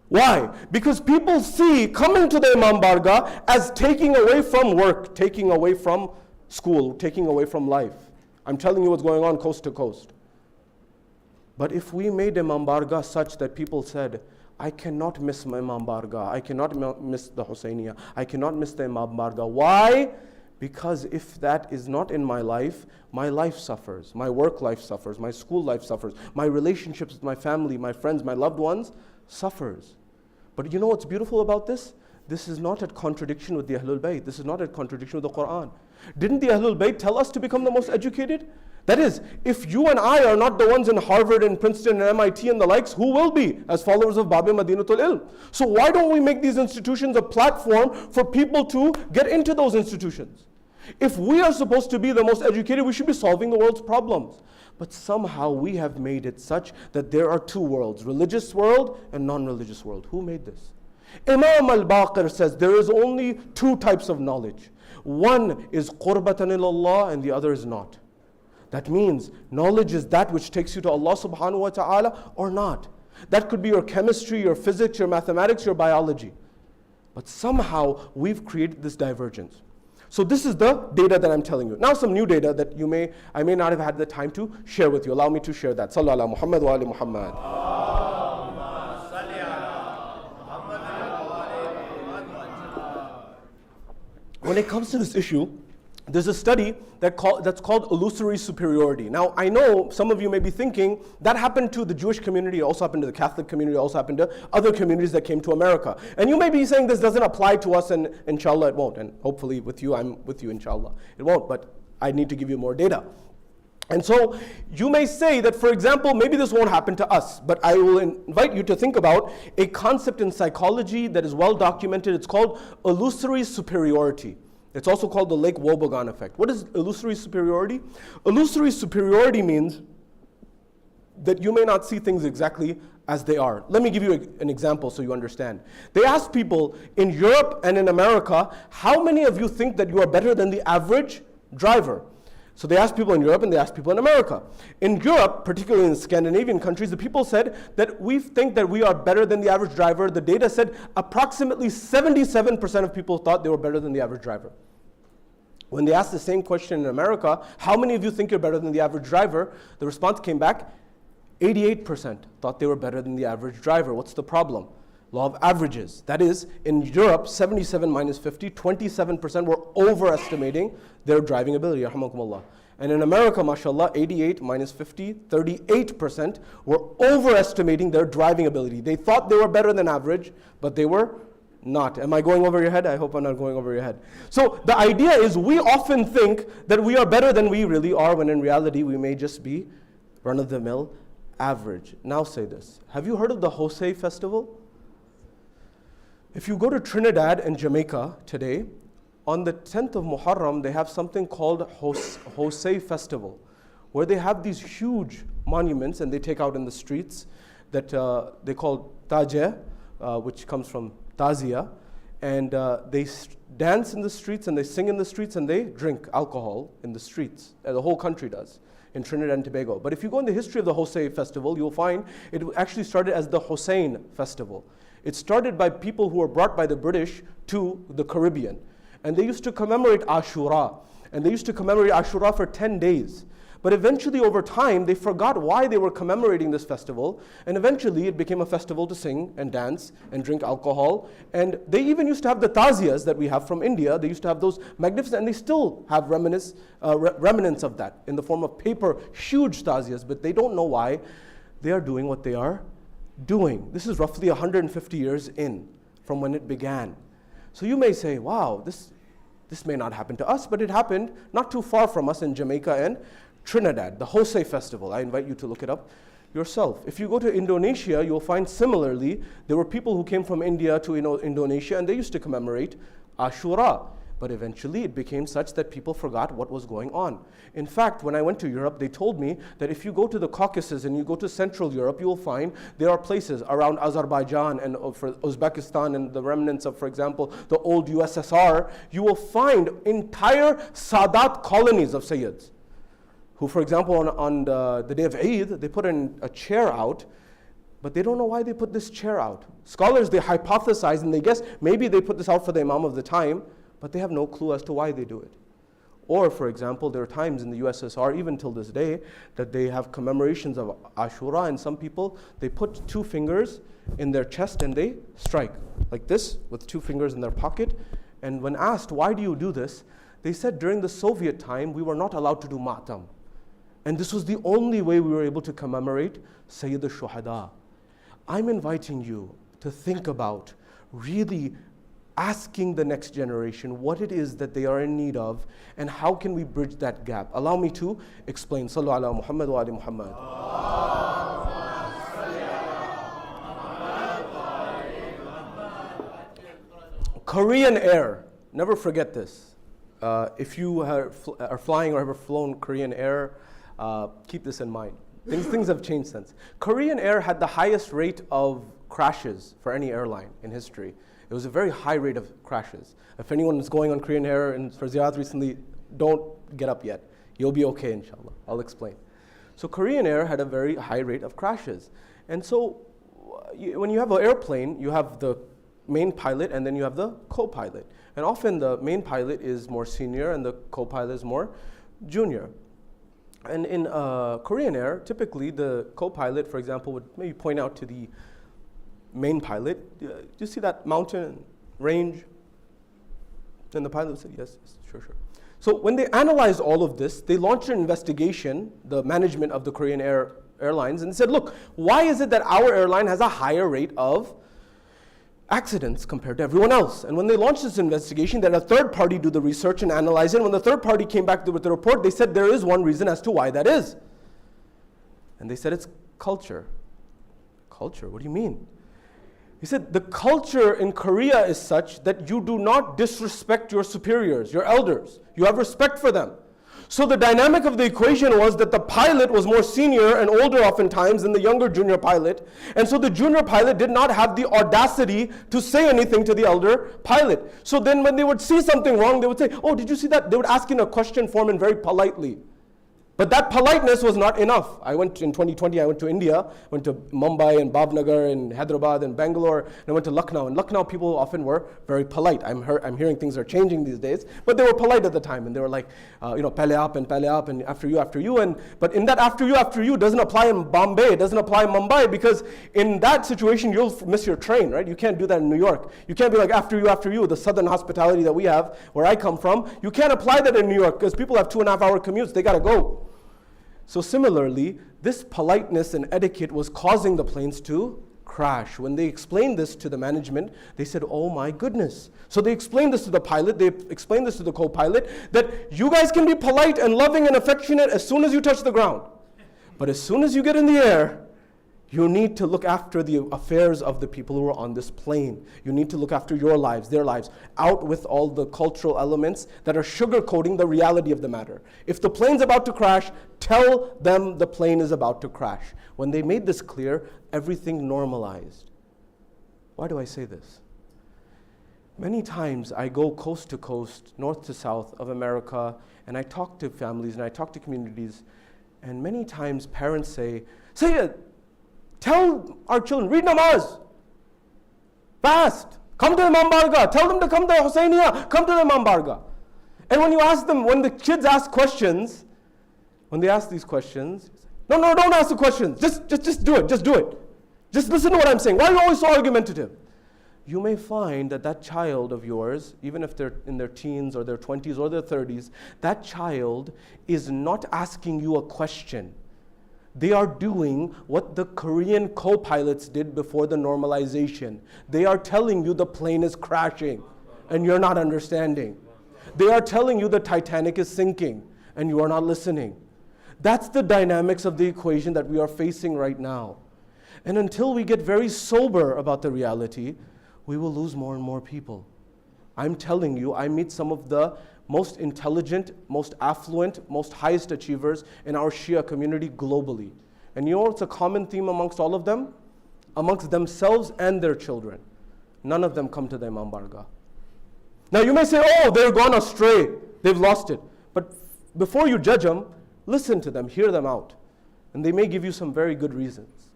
Why? Because people see coming to the Imam Bargah as taking away from work, taking away from school, taking away from life. I'm telling you what's going on coast to coast. But if we made Imam Bargah such that people said, I cannot miss my Imam Bargah, I cannot miss the Husainiyah, I cannot miss the Imam Bargah. Why? Because if that is not in my life suffers, my work life suffers, my school life suffers, my relationships with my family, my friends, my loved ones suffers. But you know what's beautiful about this? This is not at contradiction with the Ahlul Bayt. This is not at contradiction with the Quran. Didn't the Ahlul Bayt tell us to become the most educated? That is, if you and I are not the ones in Harvard and Princeton and MIT and the likes, who will be as followers of Babi Madinatul Ilm? So why don't we make these institutions a platform for people to get into those institutions? If we are supposed to be the most educated, we should be solving the world's problems. But somehow we have made it such that there are 2 worlds, religious world and non-religious world. Who made this? Imam al-Baqir says there is only 2 types of knowledge. One is qurbatan ilallah and the other is not. That means knowledge is that which takes you to Allah subhanahu wa ta'ala or not. That could be your chemistry, your physics, your mathematics, your biology. But somehow we've created this divergence. So this is the data that I'm telling you. Now some new data that I may not have had the time to share with you. Allow me to share that. Sallu ala Muhammad wa ali Muhammad. When it comes to this issue, there's a study that's called illusory superiority. Now, I know some of you may be thinking that happened to the Jewish community, also happened to the Catholic community, also happened to other communities that came to America. And you may be saying this doesn't apply to us, and inshallah it won't. And hopefully with you, I'm with you, inshallah. It won't, but I need to give you more data. And so you may say that, for example, maybe this won't happen to us, but I will invite you to think about a concept in psychology that is well documented. It's called illusory superiority. It's also called the Lake Wobegon effect. What is illusory superiority? Illusory superiority means that you may not see things exactly as they are. Let me give you an example so you understand. They asked people in Europe and in America, how many of you think that you are better than the average driver? So they asked people in Europe and they asked people in America. In Europe, particularly in Scandinavian countries, the people said that we think that we are better than the average driver. The data said approximately 77% of people thought they were better than the average driver. When they asked the same question in America, how many of you think you're better than the average driver? The response came back, 88% thought they were better than the average driver. What's the problem? Law of averages. That is, in Europe, 77 minus 50, 27% were overestimating their driving ability. Rahmakumullah. And in America, mashallah, 88 minus 50, 38% were overestimating their driving ability. They thought they were better than average, but they were not. Am I going over your head? I hope I'm not going over your head. So the idea is we often think that we are better than we really are, when in reality we may just be run-of-the-mill average. Now say this. Have you heard of the Jose festival? If you go to Trinidad and Jamaica today, on the 10th of Muharram, they have something called Jose Festival, where they have these huge monuments and they take out in the streets that they call Tajeh, which comes from Tazia, and they dance in the streets and they sing in the streets and they drink alcohol in the streets. The whole country does in Trinidad and Tobago. But if you go in the history of the Jose Festival, you'll find it actually started as the Hussein Festival. It started by people who were brought by the British to the Caribbean. And they used to commemorate Ashura. And they used to commemorate Ashura for 10 days. But eventually, over time, they forgot why they were commemorating this festival. And eventually, it became a festival to sing and dance and drink alcohol. And they even used to have the taziyas that we have from India. They used to have those magnificent, and they still have remnants of that in the form of paper, huge taziyas. But they don't know why they are doing what they are doing. This is roughly 150 years in from when it began. So you may say, wow, this may not happen to us, but it happened not too far from us in Jamaica and Trinidad, the Jose Festival. I invite you to look it up yourself. If you go to Indonesia, you'll find similarly, there were people who came from India to Indonesia and they used to commemorate Ashura. But eventually it became such that people forgot what was going on. In fact, when I went to Europe, they told me that if you go to the Caucasus and you go to Central Europe, you will find there are places around Azerbaijan and for Uzbekistan and the remnants of, for example, the old USSR, you will find entire Shahadat colonies of Sayyids, who, for example, on the day of Eid, they put a chair out, but they don't know why they put this chair out. Scholars, they hypothesize and they guess maybe they put this out for the Imam of the time, but they have no clue as to why they do it. Or, for example, there are times in the USSR, even till this day, that they have commemorations of Ashura, and some people, they put 2 fingers in their chest and they strike, like this, with 2 fingers in their pocket. And when asked, why do you do this? They said, during the Soviet time, we were not allowed to do matam. And this was the only way we were able to commemorate Sayyid al-Shuhada. I'm inviting you to think about really asking the next generation what it is that they are in need of and how can we bridge that gap. Allow me to explain. Sallu ala Muhammad wa ali Muhammad. Korean Air, never forget this. If you are flying or have flown Korean Air, keep this in mind. Things have changed since. Korean Air had the highest rate of crashes for any airline in history. It was a very high rate of crashes. If anyone is going on Korean Air and for Ziyarat recently, don't get up yet. You'll be okay, inshallah. I'll explain. So Korean Air had a very high rate of crashes. And so when you have an airplane, you have the main pilot and then you have the co-pilot. And often the main pilot is more senior and the co-pilot is more junior. And in Korean Air, typically the co-pilot, for example, would maybe point out to the main pilot, do you see that mountain range? And the pilot said, yes, sure. So when they analyzed all of this, they launched an investigation, the management of the Korean Airlines, and said, look, why is it that our airline has a higher rate of accidents compared to everyone else? And when they launched this investigation, they had a third party do the research and analyze it. And when the third party came back with the report, they said there is one reason as to why that is. And they said it's culture. Culture, what do you mean? He said, the culture in Korea is such that you do not disrespect your superiors, your elders. You have respect for them. So the dynamic of the equation was that the pilot was more senior and older oftentimes than the younger junior pilot. And so the junior pilot did not have the audacity to say anything to the elder pilot. So then when they would see something wrong, they would say, oh, did you see that? They would ask in a question form and very politely. But that politeness was not enough. In 2020, I went to India, went to Mumbai and Bhavnagar and Hyderabad and Bangalore, and I went to Lucknow. And Lucknow people often were very polite. I'm hearing things are changing these days, but they were polite at the time. And they were like, pehle aap and after you. But in that after you doesn't apply in Bombay, it doesn't apply in Mumbai, because in that situation, you'll miss your train, right? You can't do that in New York. You can't be like after you, the southern hospitality that we have, where I come from. You can't apply that in New York, because people have 2.5-hour commutes. They got to go. So similarly, this politeness and etiquette was causing the planes to crash. When they explained this to the management, they said, oh my goodness. So they explained this to the pilot, they explained this to the co-pilot, that you guys can be polite and loving and affectionate as soon as you touch the ground. But as soon as you get in the air, you need to look after the affairs of the people who are on this plane. You need to look after your lives, their lives, out with all the cultural elements that are sugarcoating the reality of the matter. If the plane's about to crash, tell them the plane is about to crash. When they made this clear, everything normalized. Why do I say this? Many times I go coast to coast, north to south of America, and I talk to families and I talk to communities, and many times parents say, Sayyid, tell our children, read namaz, fast, come to the Imam Barga, tell them to come to Husainiya, come to the Imam Barga. And when you ask them, when the kids ask questions, when they ask these questions, no, don't ask the questions, just do it, just do it. Just listen to what I'm saying. Why are you always so argumentative? You may find that child of yours, even if they're in their teens or their 20s or their 30s, that child is not asking you a question. They are doing what the Korean co-pilots did before the normalization. They are telling you the plane is crashing and you're not understanding. They are telling you the Titanic is sinking and you are not listening. That's the dynamics of the equation that we are facing right now. And until we get very sober about the reality, we will lose more and more people. I'm telling you, I meet some of the most intelligent, most affluent, most highest achievers in our Shia community globally. And you know what's a common theme amongst all of them? Amongst themselves and their children. None of them come to the Imam Barga. Now you may say, oh, they're gone astray, they've lost it. But before you judge them, listen to them, hear them out. And they may give you some very good reasons.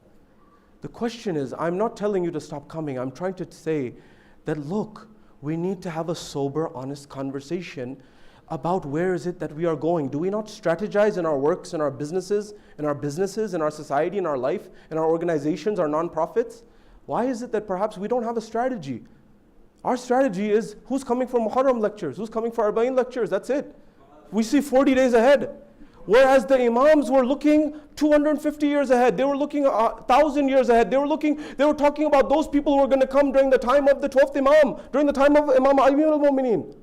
The question is, I'm not telling you to stop coming. I'm trying to say that, look, we need to have a sober, honest conversation about where is it that we are going. Do we not strategize in our works, in our businesses, in our society, in our life, in our organizations, our non-profits? Why is it that perhaps we don't have a strategy? Our strategy is who's coming for Muharram lectures, who's coming for Arba'in lectures, that's it. We see 40 days ahead. Whereas the Imams were looking 250 years ahead. They were looking 1,000 years ahead. They were talking about those people who were going to come during the time of the 12th Imam, during the time of Imam Amir al-Mu'mineen.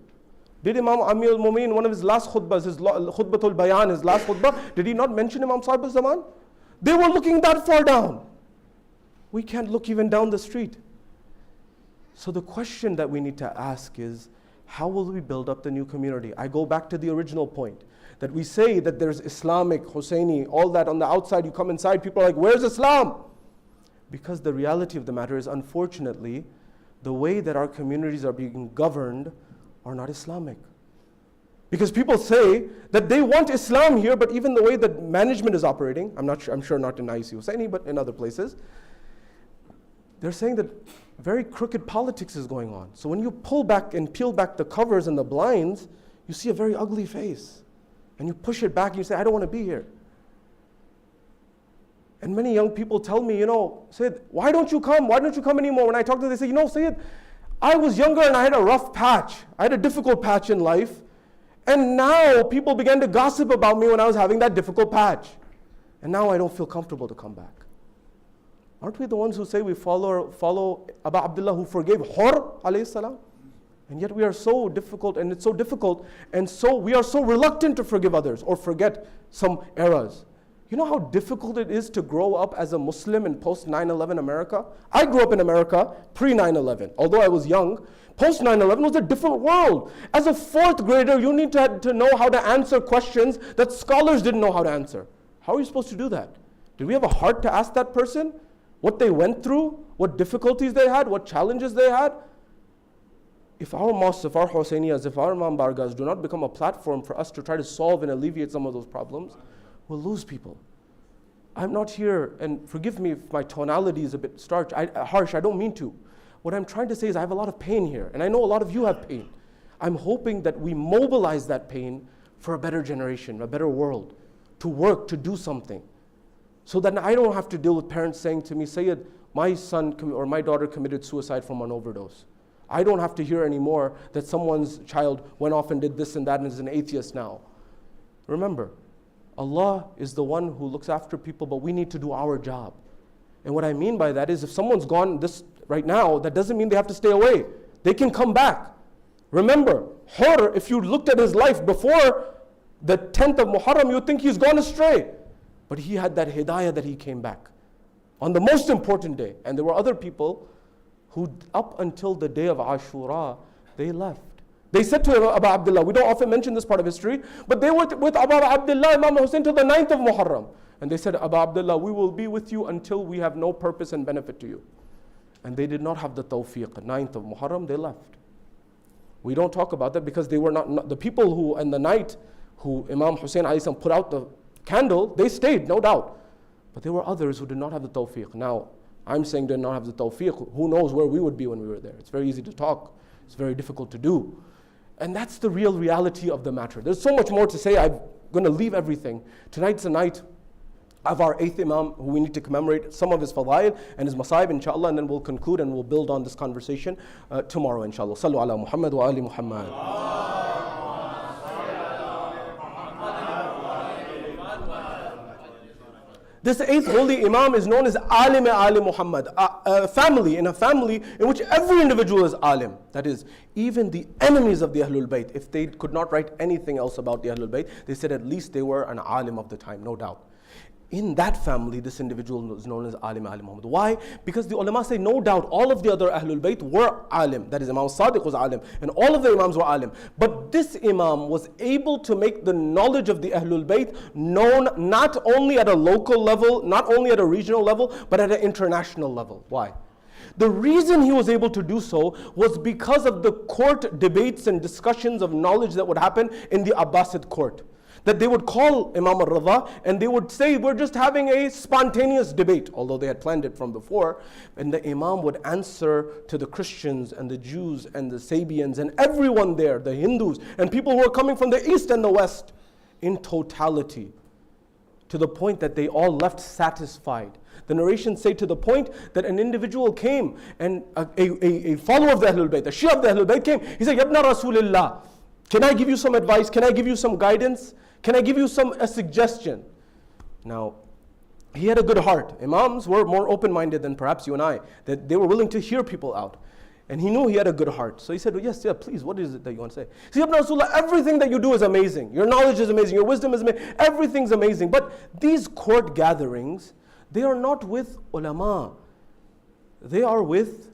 Did Imam Amir al-Mu'mineen, one of his last khutbahs, his khutbatul bayan, his last khutbah, did he not mention Imam Sahib al-Zaman? They were looking that far down. We can't look even down the street. So the question that we need to ask is, how will we build up the new community? I go back to the original point, that we say that there's Islamic, Hussaini, all that on the outside, you come inside, people are like, where's Islam? Because the reality of the matter is, unfortunately, the way that our communities are being governed are not Islamic. Because people say that they want Islam here, but even the way that management is operating, I'm sure not in IEC HUSAINI, but in other places, they're saying that very crooked politics is going on. So when you pull back and peel back the covers and the blinds, you see a very ugly face. And you push it back and you say, I don't want to be here. And many young people tell me, Sayyid, why don't you come? Why don't you come anymore? When I talk to them, they say, Sayyid, I was younger and I had a rough patch. I had a difficult patch in life. And now people began to gossip about me when I was having that difficult patch. And now I don't feel comfortable to come back. Aren't we the ones who say we follow Abu Abdullah who forgave Hur alayhi salam? And yet we are so difficult, and it's so difficult, and so we are so reluctant to forgive others or forget some eras. You know how difficult it is to grow up as a Muslim in post 9/11 America? I grew up in America pre 9/11, although I was young. Post 9/11 was a different world. As a fourth grader, you need to know how to answer questions that scholars didn't know how to answer. How are you supposed to do that? Did we have a heart to ask that person what they went through, what difficulties they had, what challenges they had? If our mosques, if our Husainiyas, if our Imam Bargahs do not become a platform for us to try to solve and alleviate some of those problems, we'll lose people. I'm not here, and forgive me if my tonality is a bit harsh, I don't mean to. What I'm trying to say is I have a lot of pain here, and I know a lot of you have pain. I'm hoping that we mobilize that pain for a better generation, a better world, to work, to do something. So that I don't have to deal with parents saying to me, Sayyid, my son or my daughter committed suicide from an overdose. I don't have to hear anymore that someone's child went off and did this and that and is an atheist now. Remember, Allah is the one who looks after people, but we need to do our job. And what I mean by that is if someone's gone this right now, that doesn't mean they have to stay away. They can come back. Remember, Hur, if you looked at his life before the 10th of Muharram, you would think he's gone astray. But he had that hidayah that he came back on the most important day. And there were other people who up until the day of Ashura, they left. They said to Abu Abdullah, we don't often mention this part of history, but they were with Abu Abdullah, Imam Hussain till the 9th of Muharram. And they said, Abu Abdullah, we will be with you until we have no purpose and benefit to you. And they did not have the tawfiq. 9th of Muharram, they left. We don't talk about that because they were not the people who, in the night, who Imam Hussain alayhi put out the candle, they stayed, no doubt. But there were others who did not have the tawfiq. Now, I'm saying did not have the tawfiq. Who knows where we would be when we were there? It's very easy to talk. It's very difficult to do. And that's the real reality of the matter. There's so much more to say. I'm going to leave everything. Tonight's the night of our 8th Imam, who we need to commemorate some of his fadail and his masaib, inshallah, and then we'll conclude and we'll build on this conversation tomorrow, inshallah. Sallu ala Muhammad wa ali Muhammad. This 8th holy Imam is known as Alim Ali Muhammad, a family in which every individual is Alim. That is, even the enemies of the Ahlul Bayt, if they could not write anything else about the Ahlul Bayt, they said at least they were an Alim of the time, no doubt. In that family, this individual is known as Alim Ali Muhammad. Why? Because the ulama say no doubt all of the other Ahlul Bayt were Alim. That is, Imam Sadiq was Alim, and all of the Imams were Alim. But this Imam was able to make the knowledge of the Ahlul Bayt known not only at a local level, not only at a regional level, but at an international level. Why? The reason he was able to do so was because of the court debates and discussions of knowledge that would happen in the Abbasid court. That they would call Imam al-RAZA and they would say, we're just having a spontaneous debate, although they had planned it from before. And the Imam would answer to the Christians and the Jews and the Sabians and everyone there, the Hindus and people who are coming from the east and the west, in totality, to the point that they all left satisfied. The narrations say to the point that an individual came and a follower of the Ahlul Bayt, a Shia of the Ahlul Bayt came. He said, Yabna Rasulillah, can I give you some advice? Can I give you some guidance? Can I give you a suggestion? Now, he had a good heart. Imams were more open-minded than perhaps you and I, that they were willing to hear people out. And he knew he had a good heart. So he said, yes, please, what is it that you want to say? He said, Rasulullah, everything that you do is amazing. Your knowledge is amazing. Your wisdom is amazing. Everything's amazing. But these court gatherings, they are not with ulama. They are with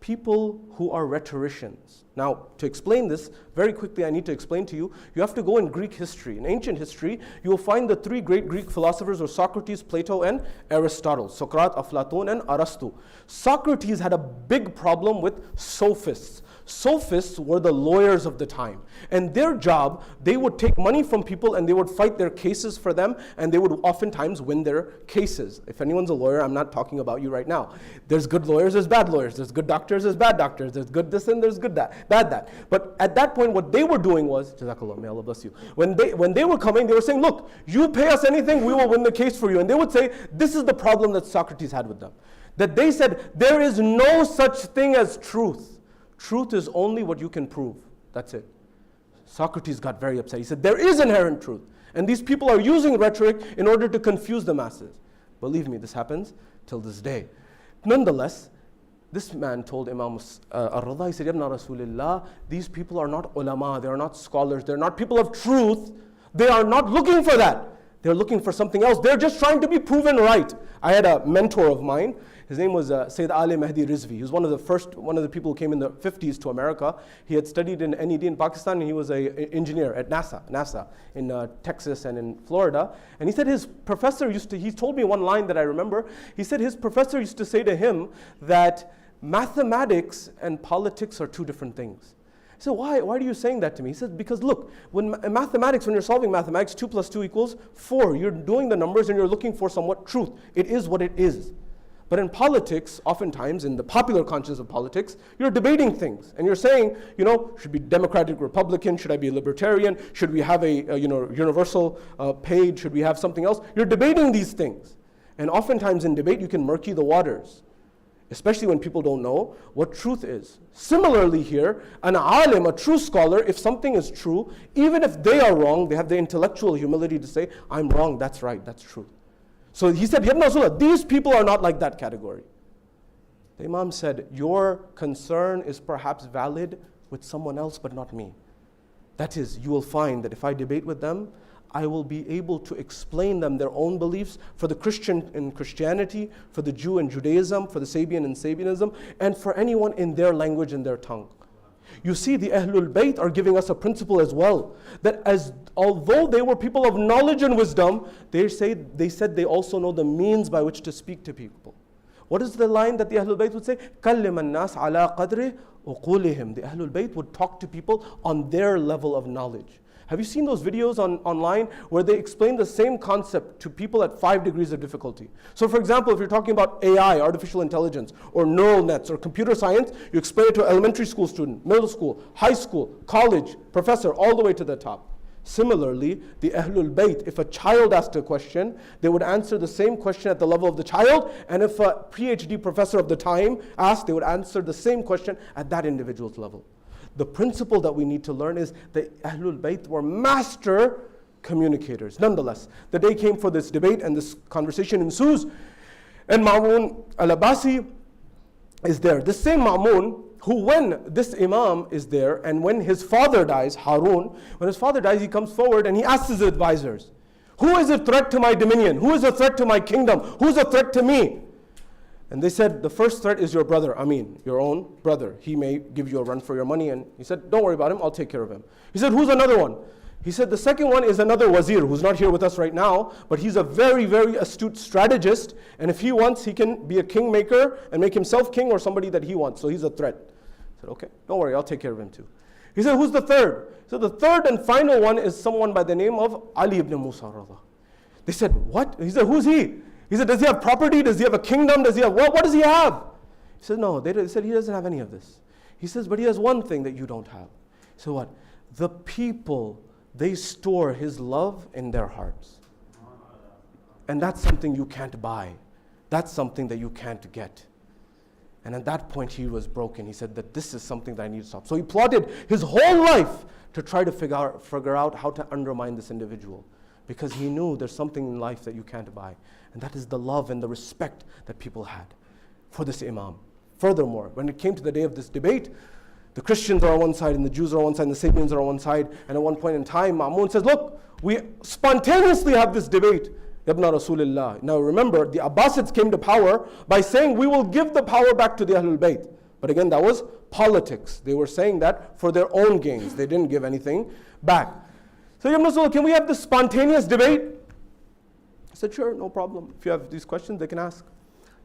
people who are rhetoricians. Now, to explain this, very quickly I need to explain to you, you have to go in Greek history. In ancient history, you will find the 3 great Greek philosophers were Socrates, Plato, and Aristotle. Socrates, Aflatun, and Arastu. Socrates had a big problem with sophists. Sophists were the lawyers of the time. And their job, they would take money from people and they would fight their cases for them, and they would oftentimes win their cases. If anyone's a lawyer, I'm not talking about you right now. There's good lawyers, there's bad lawyers. There's good doctors, there's bad doctors. There's good this and there's good that, bad that. But at that point, what they were doing was, Jazakallah, may Allah bless you. When they were coming, they were saying, look, you pay us anything, we will win the case for you. And they would say, this is the problem that Socrates had with them. That they said, there is no such thing as truth. Truth is only what you can prove. That's it. Socrates got very upset. He said, there is inherent truth. And these people are using rhetoric in order to confuse the masses. Believe me, this happens till this day. Nonetheless, this man told Imam al-RAZA, he said, Yabna Rasulillah, these people are not ulama, they are not scholars, they are not people of truth. They are not looking for that. They're looking for something else. They're just trying to be proven right. I had a mentor of mine. His name was Sayyid Ali Mahdi Rizvi. He was one of the people who came in the 50s to America. He had studied in NED in Pakistan, and he was an engineer at NASA in Texas and in Florida. And he said his professor he told me one line that I remember. He said his professor used to say to him that mathematics and politics are two different things. I said, why are you saying that to me? He said, because look, in mathematics, when you're solving mathematics, 2 + 2 = 4. You're doing the numbers and you're looking for somewhat truth. It is what it is. But in politics, oftentimes, in the popular conscience of politics, you're debating things. And you're saying, should be Democratic, Republican, should I be a Libertarian? Should we have a universal paid? Should we have something else? You're debating these things. And oftentimes in debate, you can murky the waters, especially when people don't know what truth is. Similarly here, an alim, a true scholar, if something is true, even if they are wrong, they have the intellectual humility to say, I'm wrong, that's right, that's true. So he said, Ya Ibn Rasulullah, these people are not like that category. The Imam said, your concern is perhaps valid with someone else, but not me. That is, you will find that if I debate with them, I will be able to explain them their own beliefs for the Christian in Christianity, for the Jew in Judaism, for the Sabian in Sabianism, and for anyone in their language and their tongue. You see, the Ahlul Bayt are giving us a principle as well, that although they were people of knowledge and wisdom, they said they also know the means by which to speak to people. What is the line that the Ahlul Bayt would say? كَلِّمَ النَّاسَ عَلَىٰ قَدْرِ أُقُولِهِمْ. The Ahlul Bayt would talk to people on their level of knowledge. Have you seen those videos online where they explain the same concept to people at 5 degrees of difficulty? So for example, if you're talking about AI, artificial intelligence, or neural nets, or computer science, you explain it to an elementary school student, middle school, high school, college, professor, all the way to the top. Similarly, the Ahlul Bayt, if a child asked a question, they would answer the same question at the level of the child, and if a PhD professor of the time asked, they would answer the same question at that individual's level. The principle that we need to learn is that Ahlul Bayt were master communicators. Nonetheless, the day came for this debate and this conversation ensues, and Ma'mun al-Abbasi is there. The same Ma'mun who, when this Imam is there and when his father dies, Harun, when his father dies, he comes forward and he asks his advisors, who is a threat to my dominion? Who is a threat to my kingdom? Who is a threat to me? And they said, the first threat is your brother, Amin, your own brother. He may give you a run for your money. And he said, don't worry about him, I'll take care of him. He said, who's another one? He said, the second one is another wazir who's not here with us right now, but he's a very, very astute strategist. And if he wants, he can be a kingmaker and make himself king or somebody that he wants. So he's a threat. I said, okay, don't worry, I'll take care of him too. He said, who's the third? So the third and final one is someone by the name of Ali ibn Musa RAZA. They said, what? He said, who's he? He said, does he have property? Does he have a kingdom? Does he have what does he have? He said, no. They said, he doesn't have any of this. He says, but he has one thing that you don't have. So what? The people, they store his love in their hearts. And that's something you can't buy. That's something that you can't get. And at that point, he was broken. He said that this is something that I need to stop. So he plotted his whole life to try to figure out how to undermine this individual, because he knew there's something in life that you can't buy. And that is the love and the respect that people had for this Imam. Furthermore, when it came to the day of this debate, the Christians are on one side and the Jews are on one side and the Sabians are on one side. And at one point in time, Ma'mun says, look, we spontaneously have this debate. Yabna Rasulullah. Now remember, the Abbasids came to power by saying, we will give the power back to the Ahlul Bayt. But again, that was politics. They were saying that for their own gains. They didn't give anything back. So Yabna Rasulullah, can we have this spontaneous debate? I said, sure, no problem. If you have these questions, they can ask.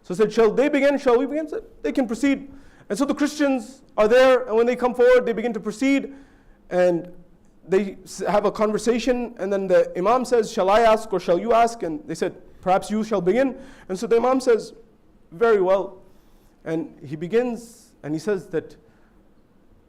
So I said, shall they begin? Shall we begin? I said, they can proceed. And so the Christians are there, and when they come forward, they begin to proceed, and they have a conversation, and then the Imam says, shall I ask or shall you ask? And they said, perhaps you shall begin. And so the Imam says, very well. And he begins, and he says that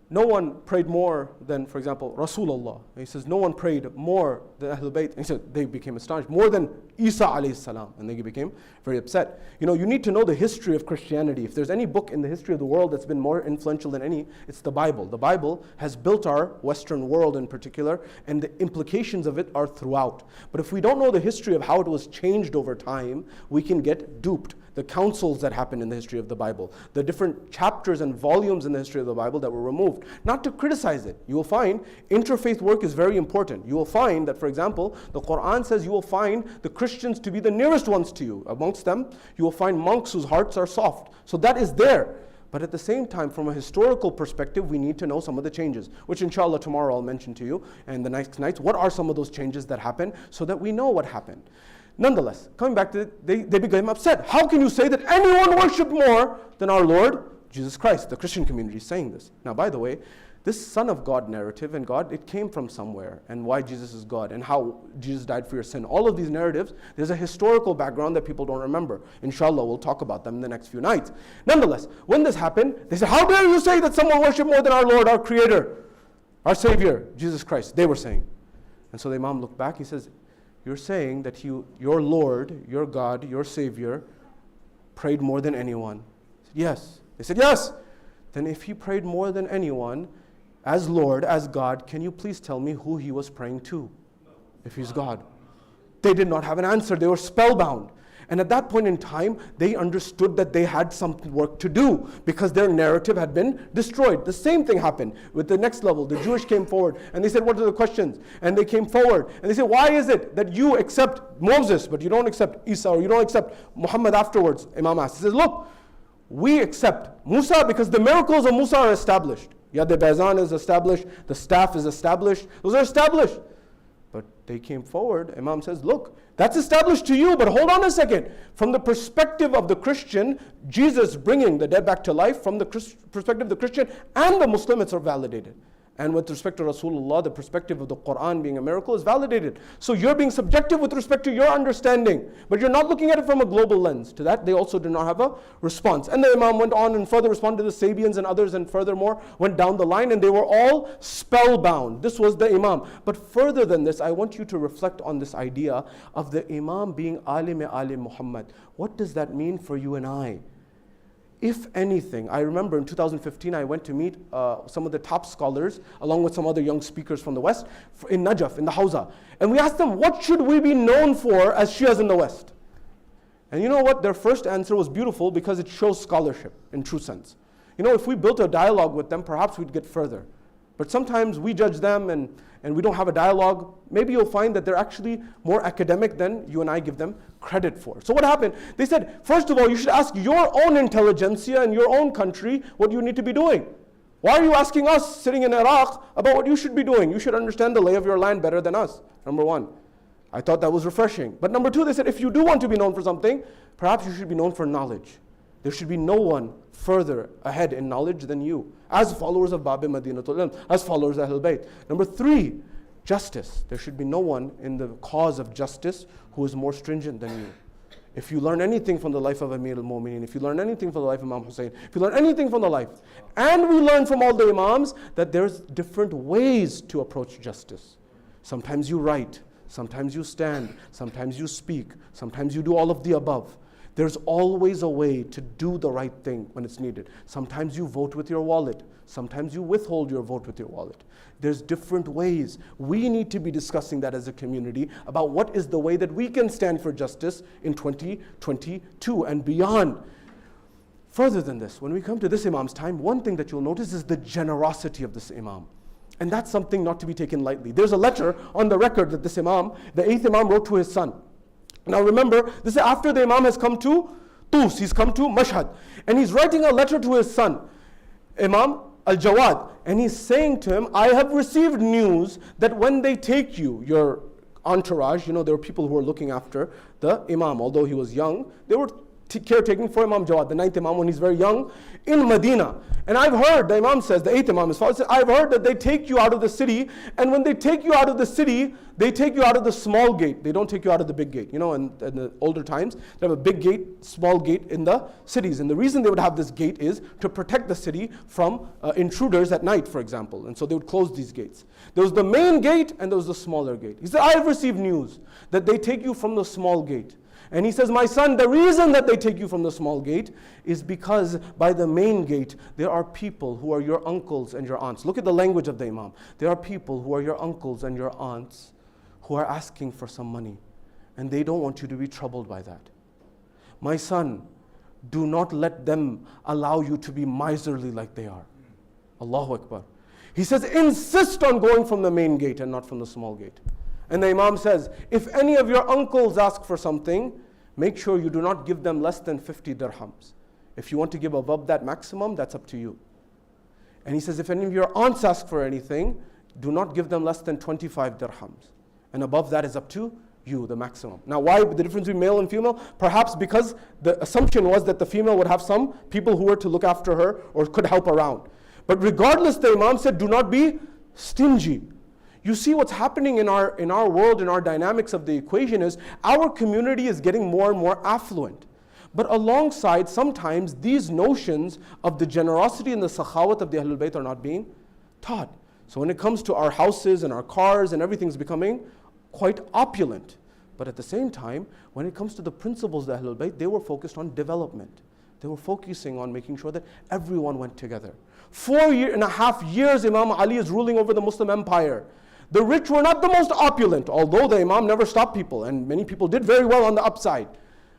no one prayed more than, for example, Rasulullah. He says, no one prayed more than Ahlul Bayt. And he said, they became astonished, more than Isa alayhi salam. And they became very upset. You know, you need to know the history of Christianity. If there's any book in the history of the world that's been more influential than any, it's the Bible. The Bible has built our Western world in particular, and the implications of it are throughout. But if we don't know the history of how it was changed over time, we can get duped. the councils that happened in the history of the Bible, the different chapters and volumes in the history of the Bible that were removed, not to criticize it. You will find interfaith work is very important. You will find that, for example, the Quran says you will find the Christians to be the nearest ones to you. Amongst them, you will find monks whose hearts are soft. So that is there. But at the same time, from a historical perspective, we need to know some of the changes, which inshallah tomorrow I'll mention to you, and the next nights, what are some of those changes that happened so that we know what happened. Nonetheless, coming back to it, they became upset. How can you say that anyone worshipped more than our Lord Jesus Christ? The Christian community is saying this. Now, by the way, this Son of God narrative and God, it came from somewhere, and why Jesus is God, and how Jesus died for your sin. All of these narratives, there's a historical background that people don't remember. Inshallah, we'll talk about them in the next few nights. Nonetheless, when this happened, they said, how dare you say that someone worshipped more than our Lord, our Creator, our Savior, Jesus Christ? They were saying. And so the Imam looked back, he says, you're saying that your Lord, your God, your Savior, prayed more than anyone. I said, yes. They said, yes. Then if he prayed more than anyone, as Lord, as God, can you please tell me who he was praying to, if he's God? They did not have an answer. They were spellbound. And at that point in time, they understood that they had some work to do because their narrative had been destroyed. The same thing happened with the next level. The Jewish came forward and they said, what are the questions? And they came forward and they said, why is it that you accept Moses, but you don't accept Isa, or you don't accept Muhammad afterwards? Imam asked. He says, look, we accept Musa because the miracles of Musa are established. Yad Bazan is established, the staff is established, those are established. But they came forward, Imam says, look, that's established to you, but hold on a second. From the perspective of the Christian, Jesus bringing the dead back to life, from the perspective of the Christian and the Muslim, it's validated. And with respect to Rasulullah, the perspective of the Quran being a miracle is validated. So you're being subjective with respect to your understanding, but you're not looking at it from a global lens. To that, they also did not have a response. And the Imam went on and further responded to the Sabians and others, and furthermore went down the line, and they were all spellbound. This was the Imam. But further than this, I want you to reflect on this idea of the Imam being Alim Muhammad. What does that mean for you and I? If anything, I remember in 2015 I went to meet some of the top scholars along with some other young speakers from the West in Najaf, in the Hausa. And we asked them, what should we be known for as Shias in the West? And you know what? Their first answer was beautiful because it shows scholarship in true sense. You know, if we built a dialogue with them, perhaps we'd get further. But sometimes we judge them and we don't have a dialogue. Maybe you'll find that they're actually more academic than you and I give them credit for. So what happened? They said, first of all, you should ask your own intelligentsia in your own country what you need to be doing. Why are you asking us sitting in Iraq about what you should be doing? You should understand the lay of your land better than us, number one. I thought that was refreshing. But number two, they said, if you do want to be known for something, perhaps you should be known for knowledge. There should be no one further ahead in knowledge than you, as followers of Bab Madinatul Ilm, as followers of Ahlul Bayt. Number three, justice. There should be no one in the cause of justice who is more stringent than you. If you learn anything from the life of Amir al-Mu'mineen, if you learn anything from the life of Imam Hussein, if you learn anything from the life, and we learn from all the Imams that there's different ways to approach justice. Sometimes you write, sometimes you stand, sometimes you speak, sometimes you do all of the above. There's always a way to do the right thing when it's needed. Sometimes you vote with your wallet. Sometimes you withhold your vote with your wallet. There's different ways. We need to be discussing that as a community about what is the way that we can stand for justice in 2022 and beyond. Further than this, when we come to this Imam's time, one thing that you'll notice is the generosity of this Imam. And that's something not to be taken lightly. There's a letter on the record that this Imam, the 8th Imam, wrote to his son. Now remember, this is after the Imam has come to Tus, he's come to Mashhad. And he's writing a letter to his son, Imam al-Jawad. And he's saying to him, I have received news that when they take you, your entourage, you know, there were people who were looking after the Imam. Although he was young, they were caretaking for Imam Jawad, the 9th Imam, when he's very young, in Medina. And I've heard, the Imam says, the 8th Imam, his father says, I've heard that they take you out of the city, and when they take you out of the city, they take you out of the small gate. They don't take you out of the big gate. You know, in the older times, they have a big gate, small gate in the cities. And the reason they would have this gate is to protect the city from intruders at night, for example. And so they would close these gates. There was the main gate, and there was the smaller gate. He said, I have received news that they take you from the small gate. And he says, my son, the reason that they take you from the small gate is because by the main gate, there are people who are your uncles and your aunts. Look at the language of the Imam. There are people who are your uncles and your aunts who are asking for some money. And they don't want you to be troubled by that. My son, do not let them allow you to be miserly like they are. Allahu Akbar. He says, insist on going from the main gate and not from the small gate. And the Imam says, if any of your uncles ask for something, make sure you do not give them less than 50 dirhams. If you want to give above that maximum, that's up to you. And he says, if any of your aunts ask for anything, do not give them less than 25 dirhams. And above that is up to you, the maximum. Now, why the difference between male and female? Perhaps because the assumption was that the female would have some people who were to look after her or could help around. But regardless, the Imam said, do not be stingy. You see what's happening in our world, in our dynamics of the equation is, our community is getting more and more affluent. But alongside, sometimes these notions of the generosity and the sakhawat of the Ahlul Bayt are not being taught. So when it comes to our houses and our cars and everything's becoming quite opulent. But at the same time, when it comes to the principles of the Ahlul Bayt, they were focused on development. They were focusing on making sure that everyone went together. 4.5 years Imam Ali is ruling over the Muslim empire. The rich were not the most opulent, although the Imam never stopped people, and many people did very well on the upside.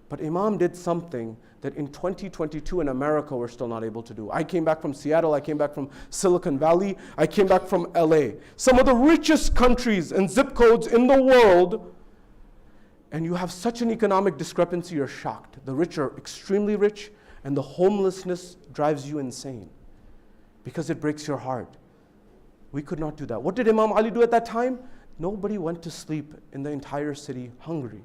But Imam did something that in 2022 in America we're still not able to do. I came back from Seattle, I came back from Silicon Valley, I came back from LA. Some of the richest countries and zip codes in the world, and you have such an economic discrepancy, you're shocked. The rich are extremely rich, and the homelessness drives you insane because it breaks your heart. We could not do that. What did Imam Ali do at that time? Nobody went to sleep in the entire city hungry.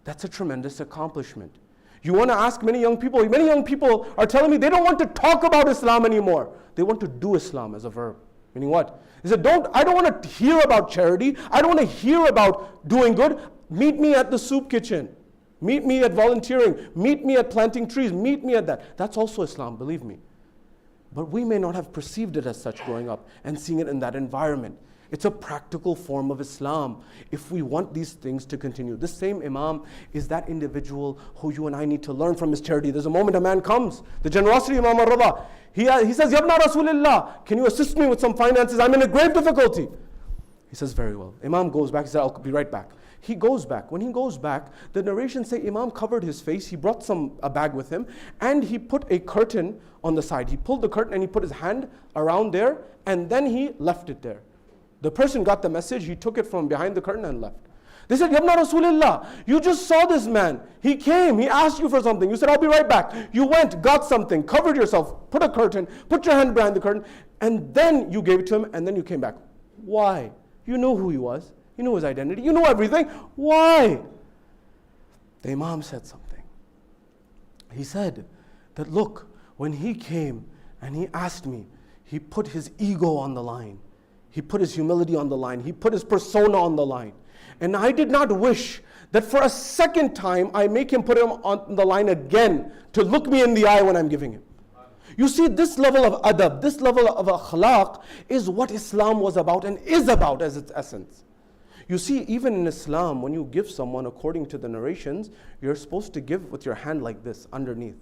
That's a tremendous accomplishment. You want to ask many young people are telling me they don't want to talk about Islam anymore. They want to do Islam as a verb. Meaning what? They said, I don't want to hear about charity. I don't want to hear about doing good. Meet me at the soup kitchen. Meet me at volunteering. Meet me at planting trees. Meet me at that. That's also Islam, believe me. But we may not have perceived it as such growing up and seeing it in that environment. It's a practical form of Islam if we want these things to continue. This same Imam is that individual who you and I need to learn from his charity. There's a moment a man comes, the generosity of Imam al-RAZA. He says, Yabna Rasulillah, can you assist me with some finances? I'm in a grave difficulty. He says, very well. Imam goes back, he said, I'll be right back. He goes back. When he goes back, the narrations say Imam covered his face, he brought a bag with him, and he put a curtain on the side. He pulled the curtain and he put his hand around there, and then he left it there. The person got the message, he took it from behind the curtain and left. They said, Yabna Rasulillah, you just saw this man. He came, he asked you for something. You said, I'll be right back. You went, got something, covered yourself, put a curtain, put your hand behind the curtain, and then you gave it to him, and then you came back. Why? You knew who he was. You knew his identity. You knew everything. Why? The Imam said something. He said that, look, when he came and he asked me, he put his ego on the line. He put his humility on the line. He put his persona on the line. And I did not wish that for a second time I make him put him on the line again to look me in the eye when I'm giving him. You see, this level of adab, this level of akhlaq is what Islam was about and is about as its essence. You see, even in Islam, when you give someone, according to the narrations, you're supposed to give with your hand like this, underneath.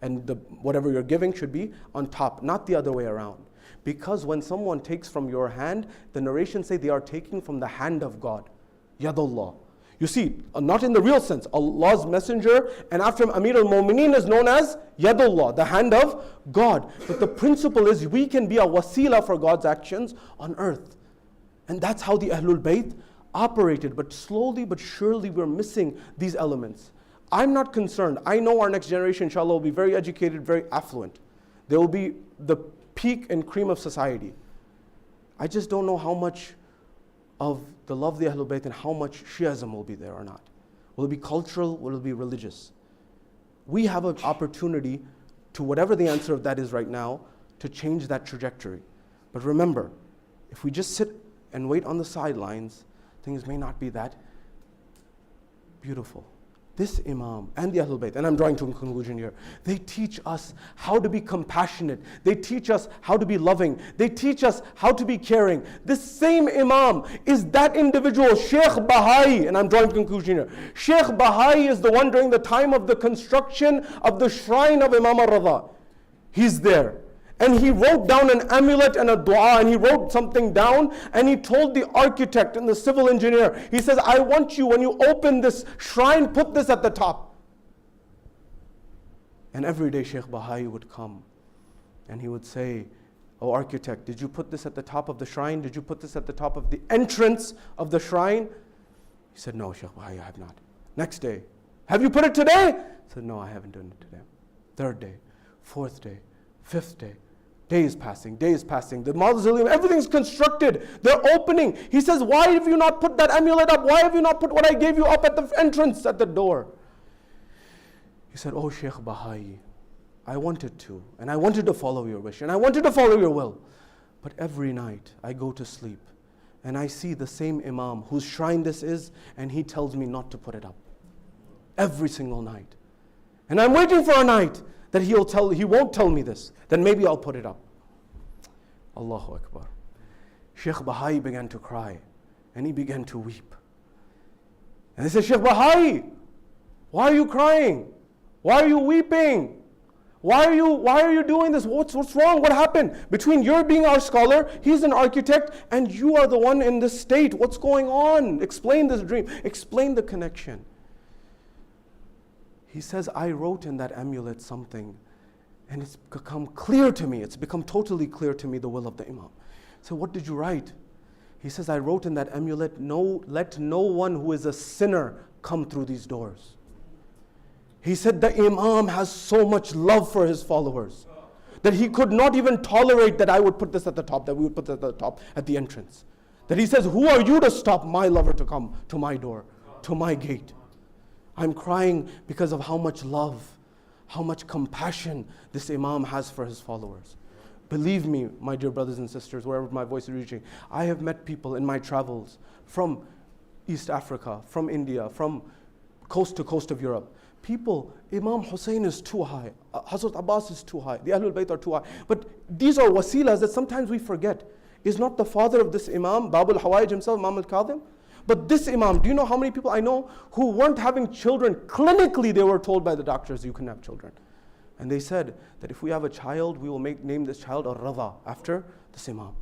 And whatever you're giving should be on top, not the other way around. Because when someone takes from your hand, the narrations say they are taking from the hand of God. Yadullah. You see, not in the real sense. Allah's messenger, and after him, Amir al-Mu'mineen is known as Yadullah, the hand of God. But the principle is we can be a wasila for God's actions on earth. And that's how the Ahlul Bayt operated. But slowly but surely we're missing these elements. I'm not concerned. I know our next generation, inshallah, will be very educated, very affluent. They will be the peak and cream of society. I just don't know how much of the love of the Ahlul Bayt and how much Shi'ism will be there or not. Will it be cultural? Will it be religious? We have an opportunity to, whatever the answer of that is right now, to change that trajectory. But remember, if we just sit and wait on the sidelines, things may not be that beautiful. This Imam and the Ahlul Bayt, and I'm drawing to a conclusion here, they teach us how to be compassionate. They teach us how to be loving. They teach us how to be caring. This same Imam is that individual, Sheikh Bahai, and I'm drawing to a conclusion here. Sheikh Bahai is the one during the time of the construction of the shrine of Imam al-RAZA. He's there. And he wrote down an amulet and a dua, and he wrote something down, and he told the architect and the civil engineer, he says, I want you, when you open this shrine, put this at the top. And every day Sheikh Bahai would come and he would say, "Oh architect, did you put this at the top of the shrine? Did you put this at the top of the entrance of the shrine?" He said, "No, Sheikh Bahai, I have not." Next day, "Have you put it today?" He said, "No, I haven't done it today." Third day, fourth day, fifth day. Days passing. The mausoleum, everything's constructed. They're opening. He says, "Why have you not put that amulet up? Why have you not put what I gave you up at the entrance, at the door?" He said, "Oh Sheikh Bahai, I wanted to, and I wanted to follow your wish, and I wanted to follow your will. But every night I go to sleep, and I see the same Imam whose shrine this is, and he tells me not to put it up. Every single night. And I'm waiting for a night that he won't tell me this. Then maybe I'll put it up." Allahu Akbar. Sheikh Bahai began to cry, and he began to weep. And they said, "Sheikh Bahai, why are you crying? Why are you weeping? Why are you doing this? What's wrong? What happened? Between your being our scholar, he's an architect, and you are the one in this state. What's going on? Explain this dream. Explain the connection." He says, "I wrote in that amulet something, and it's become clear to me. It's become totally clear to me, the will of the Imam." So what did you write? He says, "I wrote in that amulet, let no one who is a sinner come through these doors." He said the Imam has so much love for his followers that he could not even tolerate that I would put this at the top, that we would put this at the top at the entrance. That he says, "Who are you to stop my lover to come to my door, to my gate?" I'm crying because of how much love, how much compassion this Imam has for his followers. Believe me, my dear brothers and sisters, wherever my voice is reaching, I have met people in my travels from East Africa, from India, from coast to coast of Europe. People, Imam Hussein is too high, Hazrat Abbas is too high, the Ahlul Bayt are too high. But these are wasilas that sometimes we forget. Is not the father of this Imam, Babul Hawaij himself, Imam al-Kadhim? But this Imam, do you know how many people I know who weren't having children? Clinically, they were told by the doctors, "You can have children." And they said that if we have a child, we will name this child RAZA, after this Imam.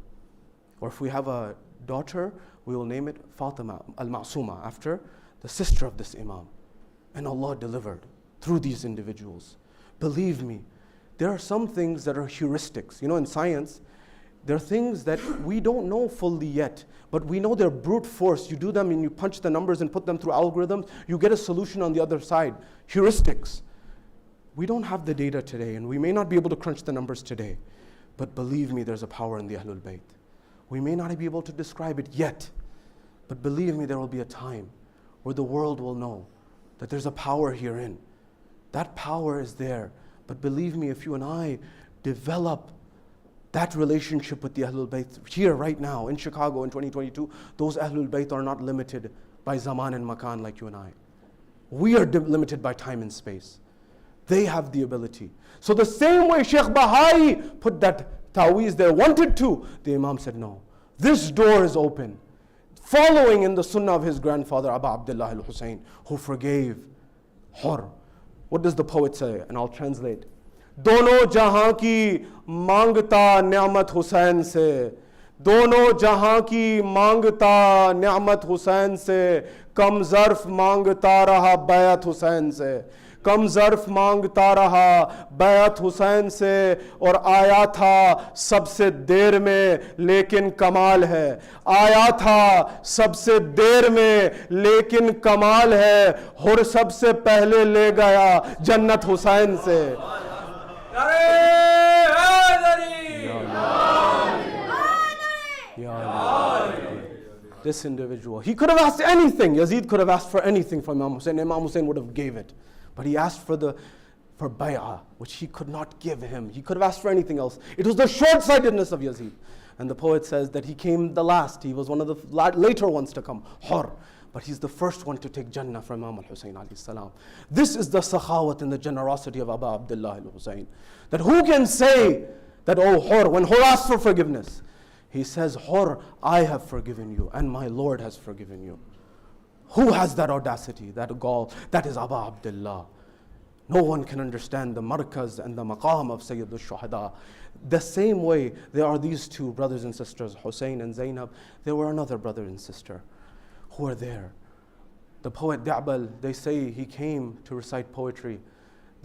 Or if we have a daughter, we will name it Fatima al-Ma'suma, after the sister of this Imam. And Allah delivered through these individuals. Believe me, there are some things that are heuristics. You know, in science, there are things that we don't know fully yet, but we know they're brute force. You do them and you punch the numbers and put them through algorithms, you get a solution on the other side. Heuristics. We don't have the data today, and we may not be able to crunch the numbers today, but believe me, there's a power in the Ahlul Bayt. We may not be able to describe it yet, but believe me, there will be a time where the world will know that there's a power herein. That power is there. But believe me, if you and I develop that relationship with the Ahlul Bayt here right now in Chicago in 2022, those Ahlul Bayt are not limited by zaman and makan like you and I. We are limited by time and space. They have the ability. So the same way Sheikh Bahai put that ta'weez there, wanted to, the Imam said no. This door is open. Following in the sunnah of his grandfather, Abu Abdullah al-Husayn, who forgave Hur. What does the poet say? And I'll translate. Dono jahan ki mangta ni'mat Husain se. Dono jahan ki mangta ni'mat Husain se. Kam zarf mangta raha bayat Husain se. कम ज़र्फ मांगता रहा बैत हुसैन से और आया था सबसे देर में लेकिन कमाल है आया था सबसे देर में लेकिन कमाल है हुर सबसे पहले ले गया जन्नत हुसैन से This individual, he could have asked anything. Yazid could have asked for anything from Imam Hussein. Imam Hussein would have gave it. But he asked for bay'ah, which he could not give him. He could have asked for anything else. It was the short-sightedness of Yazid. And the poet says that he came the last. He was one of the later ones to come, Hur. But he's the first one to take Jannah from Imam al-Husayn alayhi salam. This is the sakhawat and the generosity of Abu Abdullah al-Husayn. That who can say that, oh Hur, when Hur asks for forgiveness, he says, Hur, I have forgiven you and my Lord has forgiven you. Who has that audacity, that gall? That is Abu Abdullah. No one can understand the markaz and the maqam of Sayyid al-Shuhada. The same way there are these two brothers and sisters, Hussein and Zainab, there were another brother and sister who were there. The poet Da'bal, they say he came to recite poetry.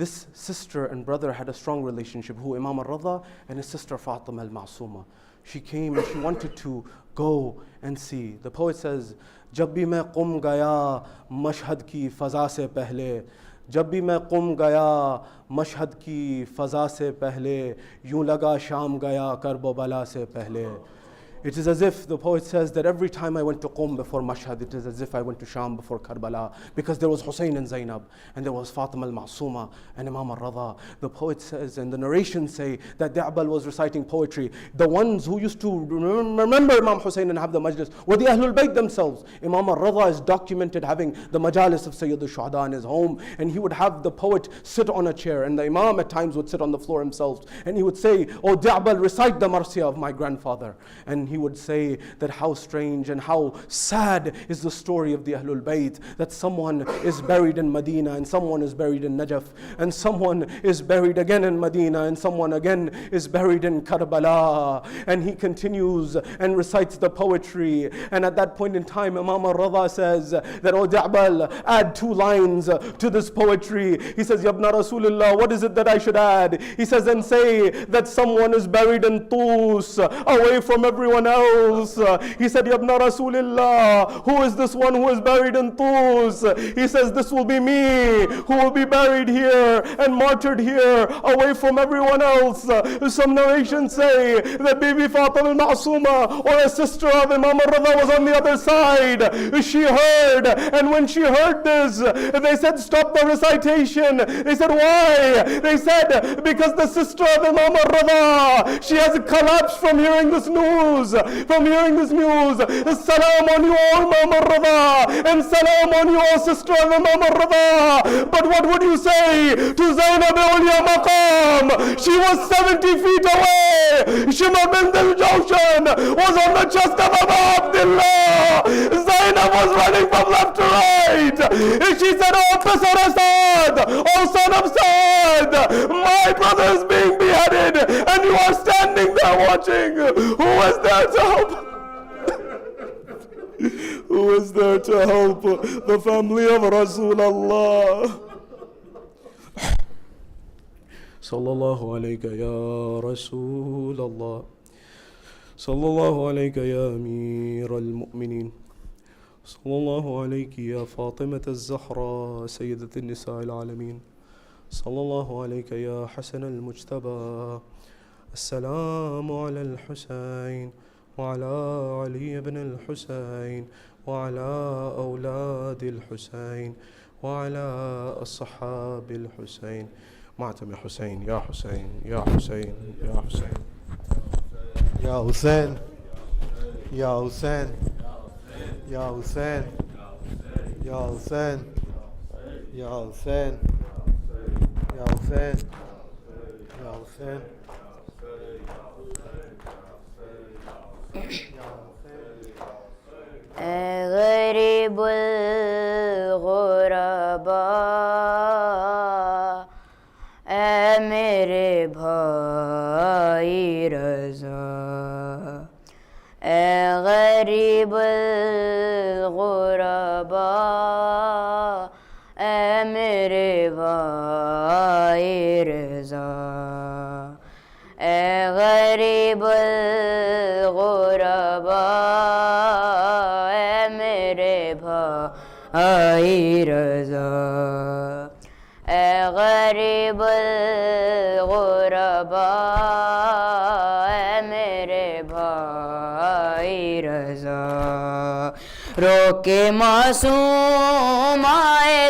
this sister and brother had a strong relationship, who Imam al-Raza and his sister Fatima al-Ma'suma. She came and she wanted to go and see. The poet says, जब भी मैं Qom गया Mashhad की फ़ज़ा से पहले, जब भी मैं क़ुम गया मशहद की फ़ज़ा से पहले, यूं लगा शाम गया करब व बला से पहले. It is as if the poet says that every time I went to Qum before Mashhad, it is as if I went to Sham before Karbala, because there was Hussein and Zainab, and there was Fatima al-Ma'suma and Imam al-Raza. The poet says, and the narrations say, that Da'bal was reciting poetry. The ones who used to remember Imam Hussein and have the Majlis were the Ahlul Bayt themselves. Imam al-Raza is documented having the Majalis of Sayyid al-Shuhada in his home, and he would have the poet sit on a chair, and the Imam at times would sit on the floor himself, and he would say, "Oh Da'bal, recite the Marsiya of my grandfather." And he would say that how strange and how sad is the story of the Ahlul Bayt, that someone is buried in Medina and someone is buried in Najaf, and someone is buried again in Medina and someone again is buried in Karbala. And he continues and recites the poetry, and at that point in time Imam al-Raza says that, "Oh Da'bal, add 2 lines to this poetry." He says, "Yabna Rasulullah, what is it that I should add?" He says, "And say that someone is buried in Tus, away from everyone else." He said, "Yabna Rasulillah, who is this one who is buried in Tus?" He says, "This will be me, who will be buried here and martyred here, away from everyone else." Some narrations say that Bibi Fatima al-Ma'suma, or a sister of Imam al-Raza, was on the other side. She heard, and when she heard this, they said, "Stop the recitation." They said, "Why?" They said, "Because the sister of Imam al-Raza, she has collapsed from hearing this news. From hearing this news. Salam on you, Imam al-Raza, and salam on you, sister of Imam al-Raza." But what would you say to Zainab Awliya Maqam? She was 70 feet away. Shimar bint al-Jawshan was on the chest of Abu Abdullah. Zainab was running from left to right. She said, "Oh Qasar Asad, oh son of Saad, my brother is being beheaded and you are standing there watching. Who is there to help?" Who is there to help the family of Rasulullah? Sallallahu alayka ya Rasulallah. Sallallahu alayka ya Amir al-Mu'mineen. Sallallahu alayki ya Fatimat al-Zahra, Sayyidat al-Nisa al-Alameen. Sallallahu alayka ya Hasan al-Mujtaba. Assalamu ala al-Husayn. وعلى علي بن الحسين وعلى أولاد الحسين وعلى أصحاب الحسين. معتم يا حسين يا حسين يا حسين يا حسين يا حسين يا حسين يا حسين يا حسين يا حسين يا حسين يا حسين. غريب الغرباء मेरे भाई रज़ा غريب الغرباء मेरे भाई रज़ा غريب الغرباء मेरे भाई रज़ा غريب الغرباء मेरे भाई रज़ा रोके मासूम आए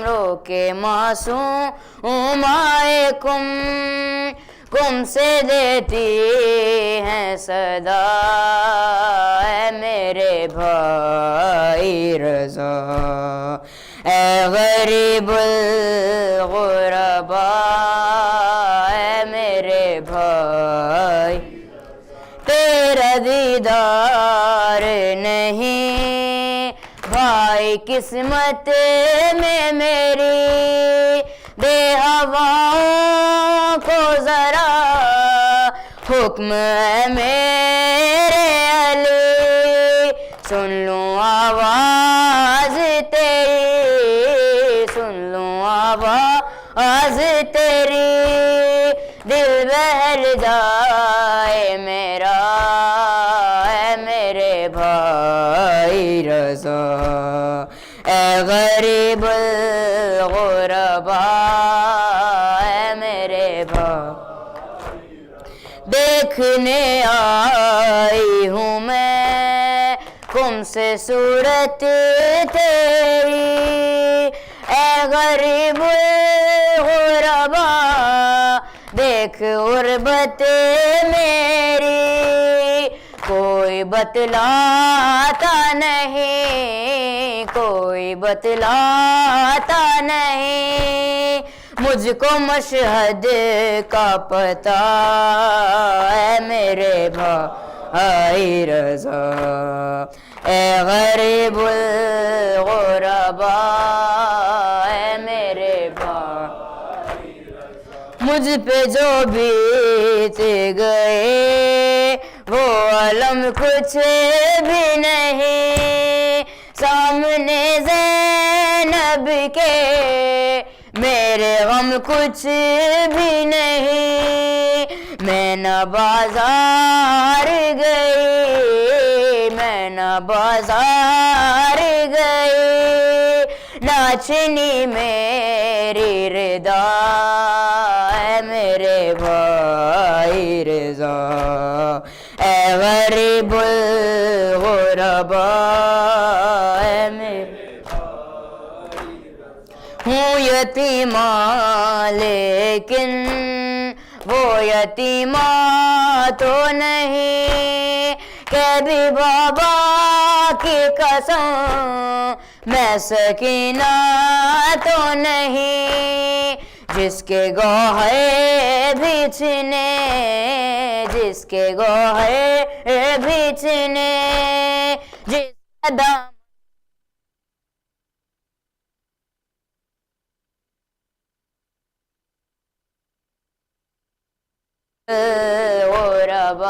रोके मासूम आए कुम से देती हैं सदा मेरे भाई रज़ा गरीबुल गुरबा मेरे भाई तेरा दीदार नहीं भाई किस्मत में मेरी दे हवाओं को जरा हुक्म है मेरे अली सुन लूं आवाज तेरी सुन लूं آواز تیری دل بہل جائے میرا اے میرے بھائی رضا اے غریب الغرباء اے میرے بھائی دیکھنے آئی ہوں میں کم سے صورت تیری اے غریب الغرباء دیکھ غربت میری کوئی بتلاتا نہیں کوئی بتلاتا نہیں مجھ کو مشہد کا پتہ اے میرے بھائی رضا اے غریب الغرباء اے میرے بھائی مجھ پہ جو بیت گئے وہ علم کچھ بھی نہیں سامنے زینب کے میرے غم کچھ بھی نہیں میں نہ بازار گئی میں نہ بازار گئی ناچنی میری ردا اے میرے بھائی رضا اے غریب الغرباء اے میرے ہوں یتیمہ لیکن وہ یتیمہ تو نہیں کہ بھی بابا کی قسم میں سکینہ تو نہیں جس کے گوہر بچھنے جس کے گوہر بچھنے جس دام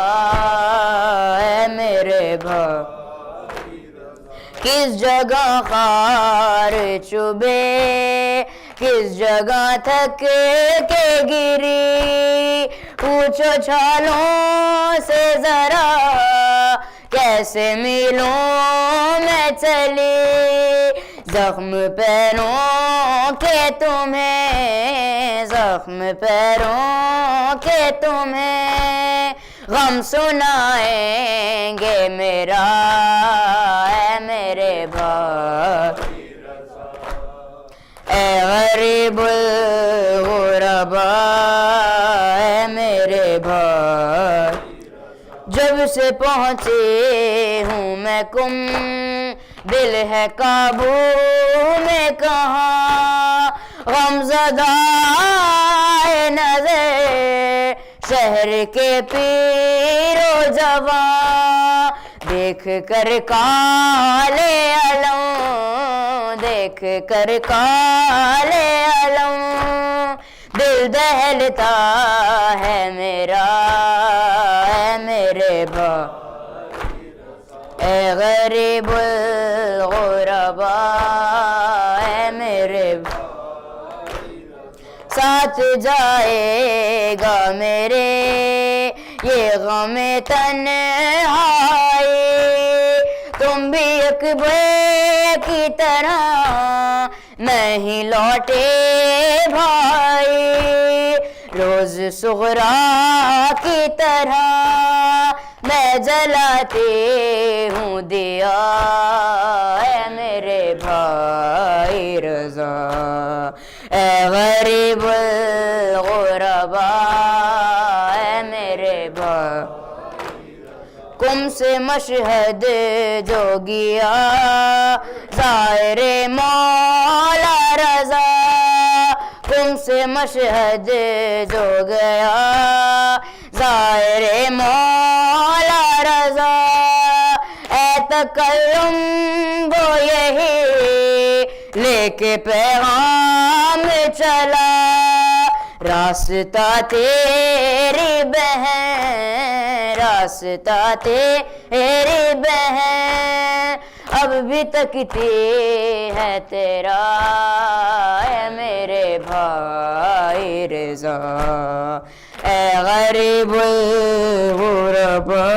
غرباء اے میرے بھائی کس جگہ خار چبے کس جگہ تھک کے گری پوچھو چھالوں سے ذرا کیسے میلوں میں چلی زخم پیروں کے تمہیں زخم پیروں کے تمہیں غم سنائیں گے میرا اے میرے بھائی اے غریب الغرباء اے میرے بھائی جب سے پہنچی ہوں میں کم دل ہے قابو میں کہاں غمزدہ نظر شہر کے پیر و جوان دیکھ کر کالے علم دیکھ کر کالے علم دل دہلتا ہے میرا اے میرے بھائی اے غریب الغرباء اے میرے ساتھ جائے گا میرے یہ غم تنہائی تم بھی اکبر کی طرح نہیں لوٹے بھائی روز صغرا کی طرح میں جلاتی ہوں دیا اے میرے بھائی رضا اے غریب الغرباء اے میرے بھائی کم سے مشہد جو گیا ظاہر مولا رضا کم سے مشہد جو گیا ظاہر مولا رضا اے تکلم وہ یہی لے کے پیغام چلا راستہ تیری بہن راستہ تیری بہن اب بھی تکتی ہے تیرا اے میرے بخائي رضا اے غریب الغربا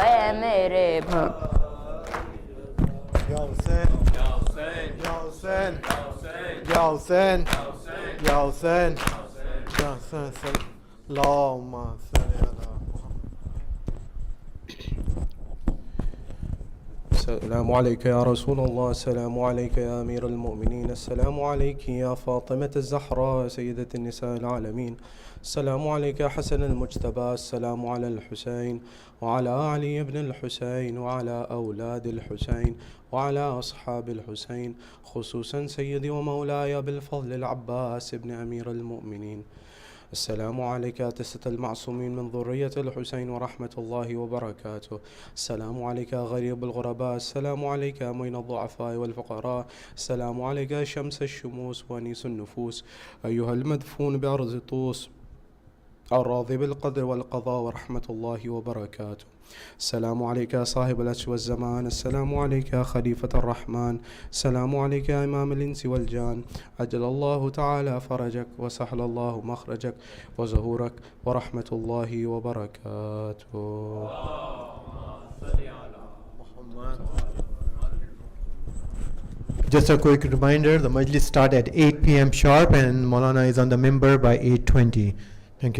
اے میرے Ya Hussein, Ya Hussein, Ya Hussein, Ya Hussein, Ya Hussein, Ya Hussein, Allahumma salli ala السلام عليك يا رسول الله، السلام عليك يا أمير المؤمنين، السلام عليك يا فاطمة الزهراء سيدة النساء العالمين، السلام عليك يا حسن المجتبى، السلام على الحسين وعلى علي بن الحسين وعلى أولاد الحسين وعلى أصحاب الحسين، خصوصا سيدي ومولاي بالفضل العباس بن أمير المؤمنين. السلام عليك يا تسة المعصومين من ذرية الحسين ورحمة الله وبركاته. السلام عليك يا غريب الغرباء، السلام عليك يا معين الضعفاء والفقراء، السلام عليك يا شمس الشموس وانيس النفوس، أيها المدفون بأرض طوس الراضي بالقدر والقضاء ورحمة الله وبركاته. السلام عليك يا صاحب العصر والزمان، السلام عليك يا خليفة الرحمن، السلام عليك يا إمام الإنس والجان، عجل الله تعالى فرجك وسهل الله مخرجك وزهورك ورحمة الله وبركاته. Just a quick reminder, the Majlis start at 8 p.m. sharp and Maulana is on the member by 8:20. Thank you.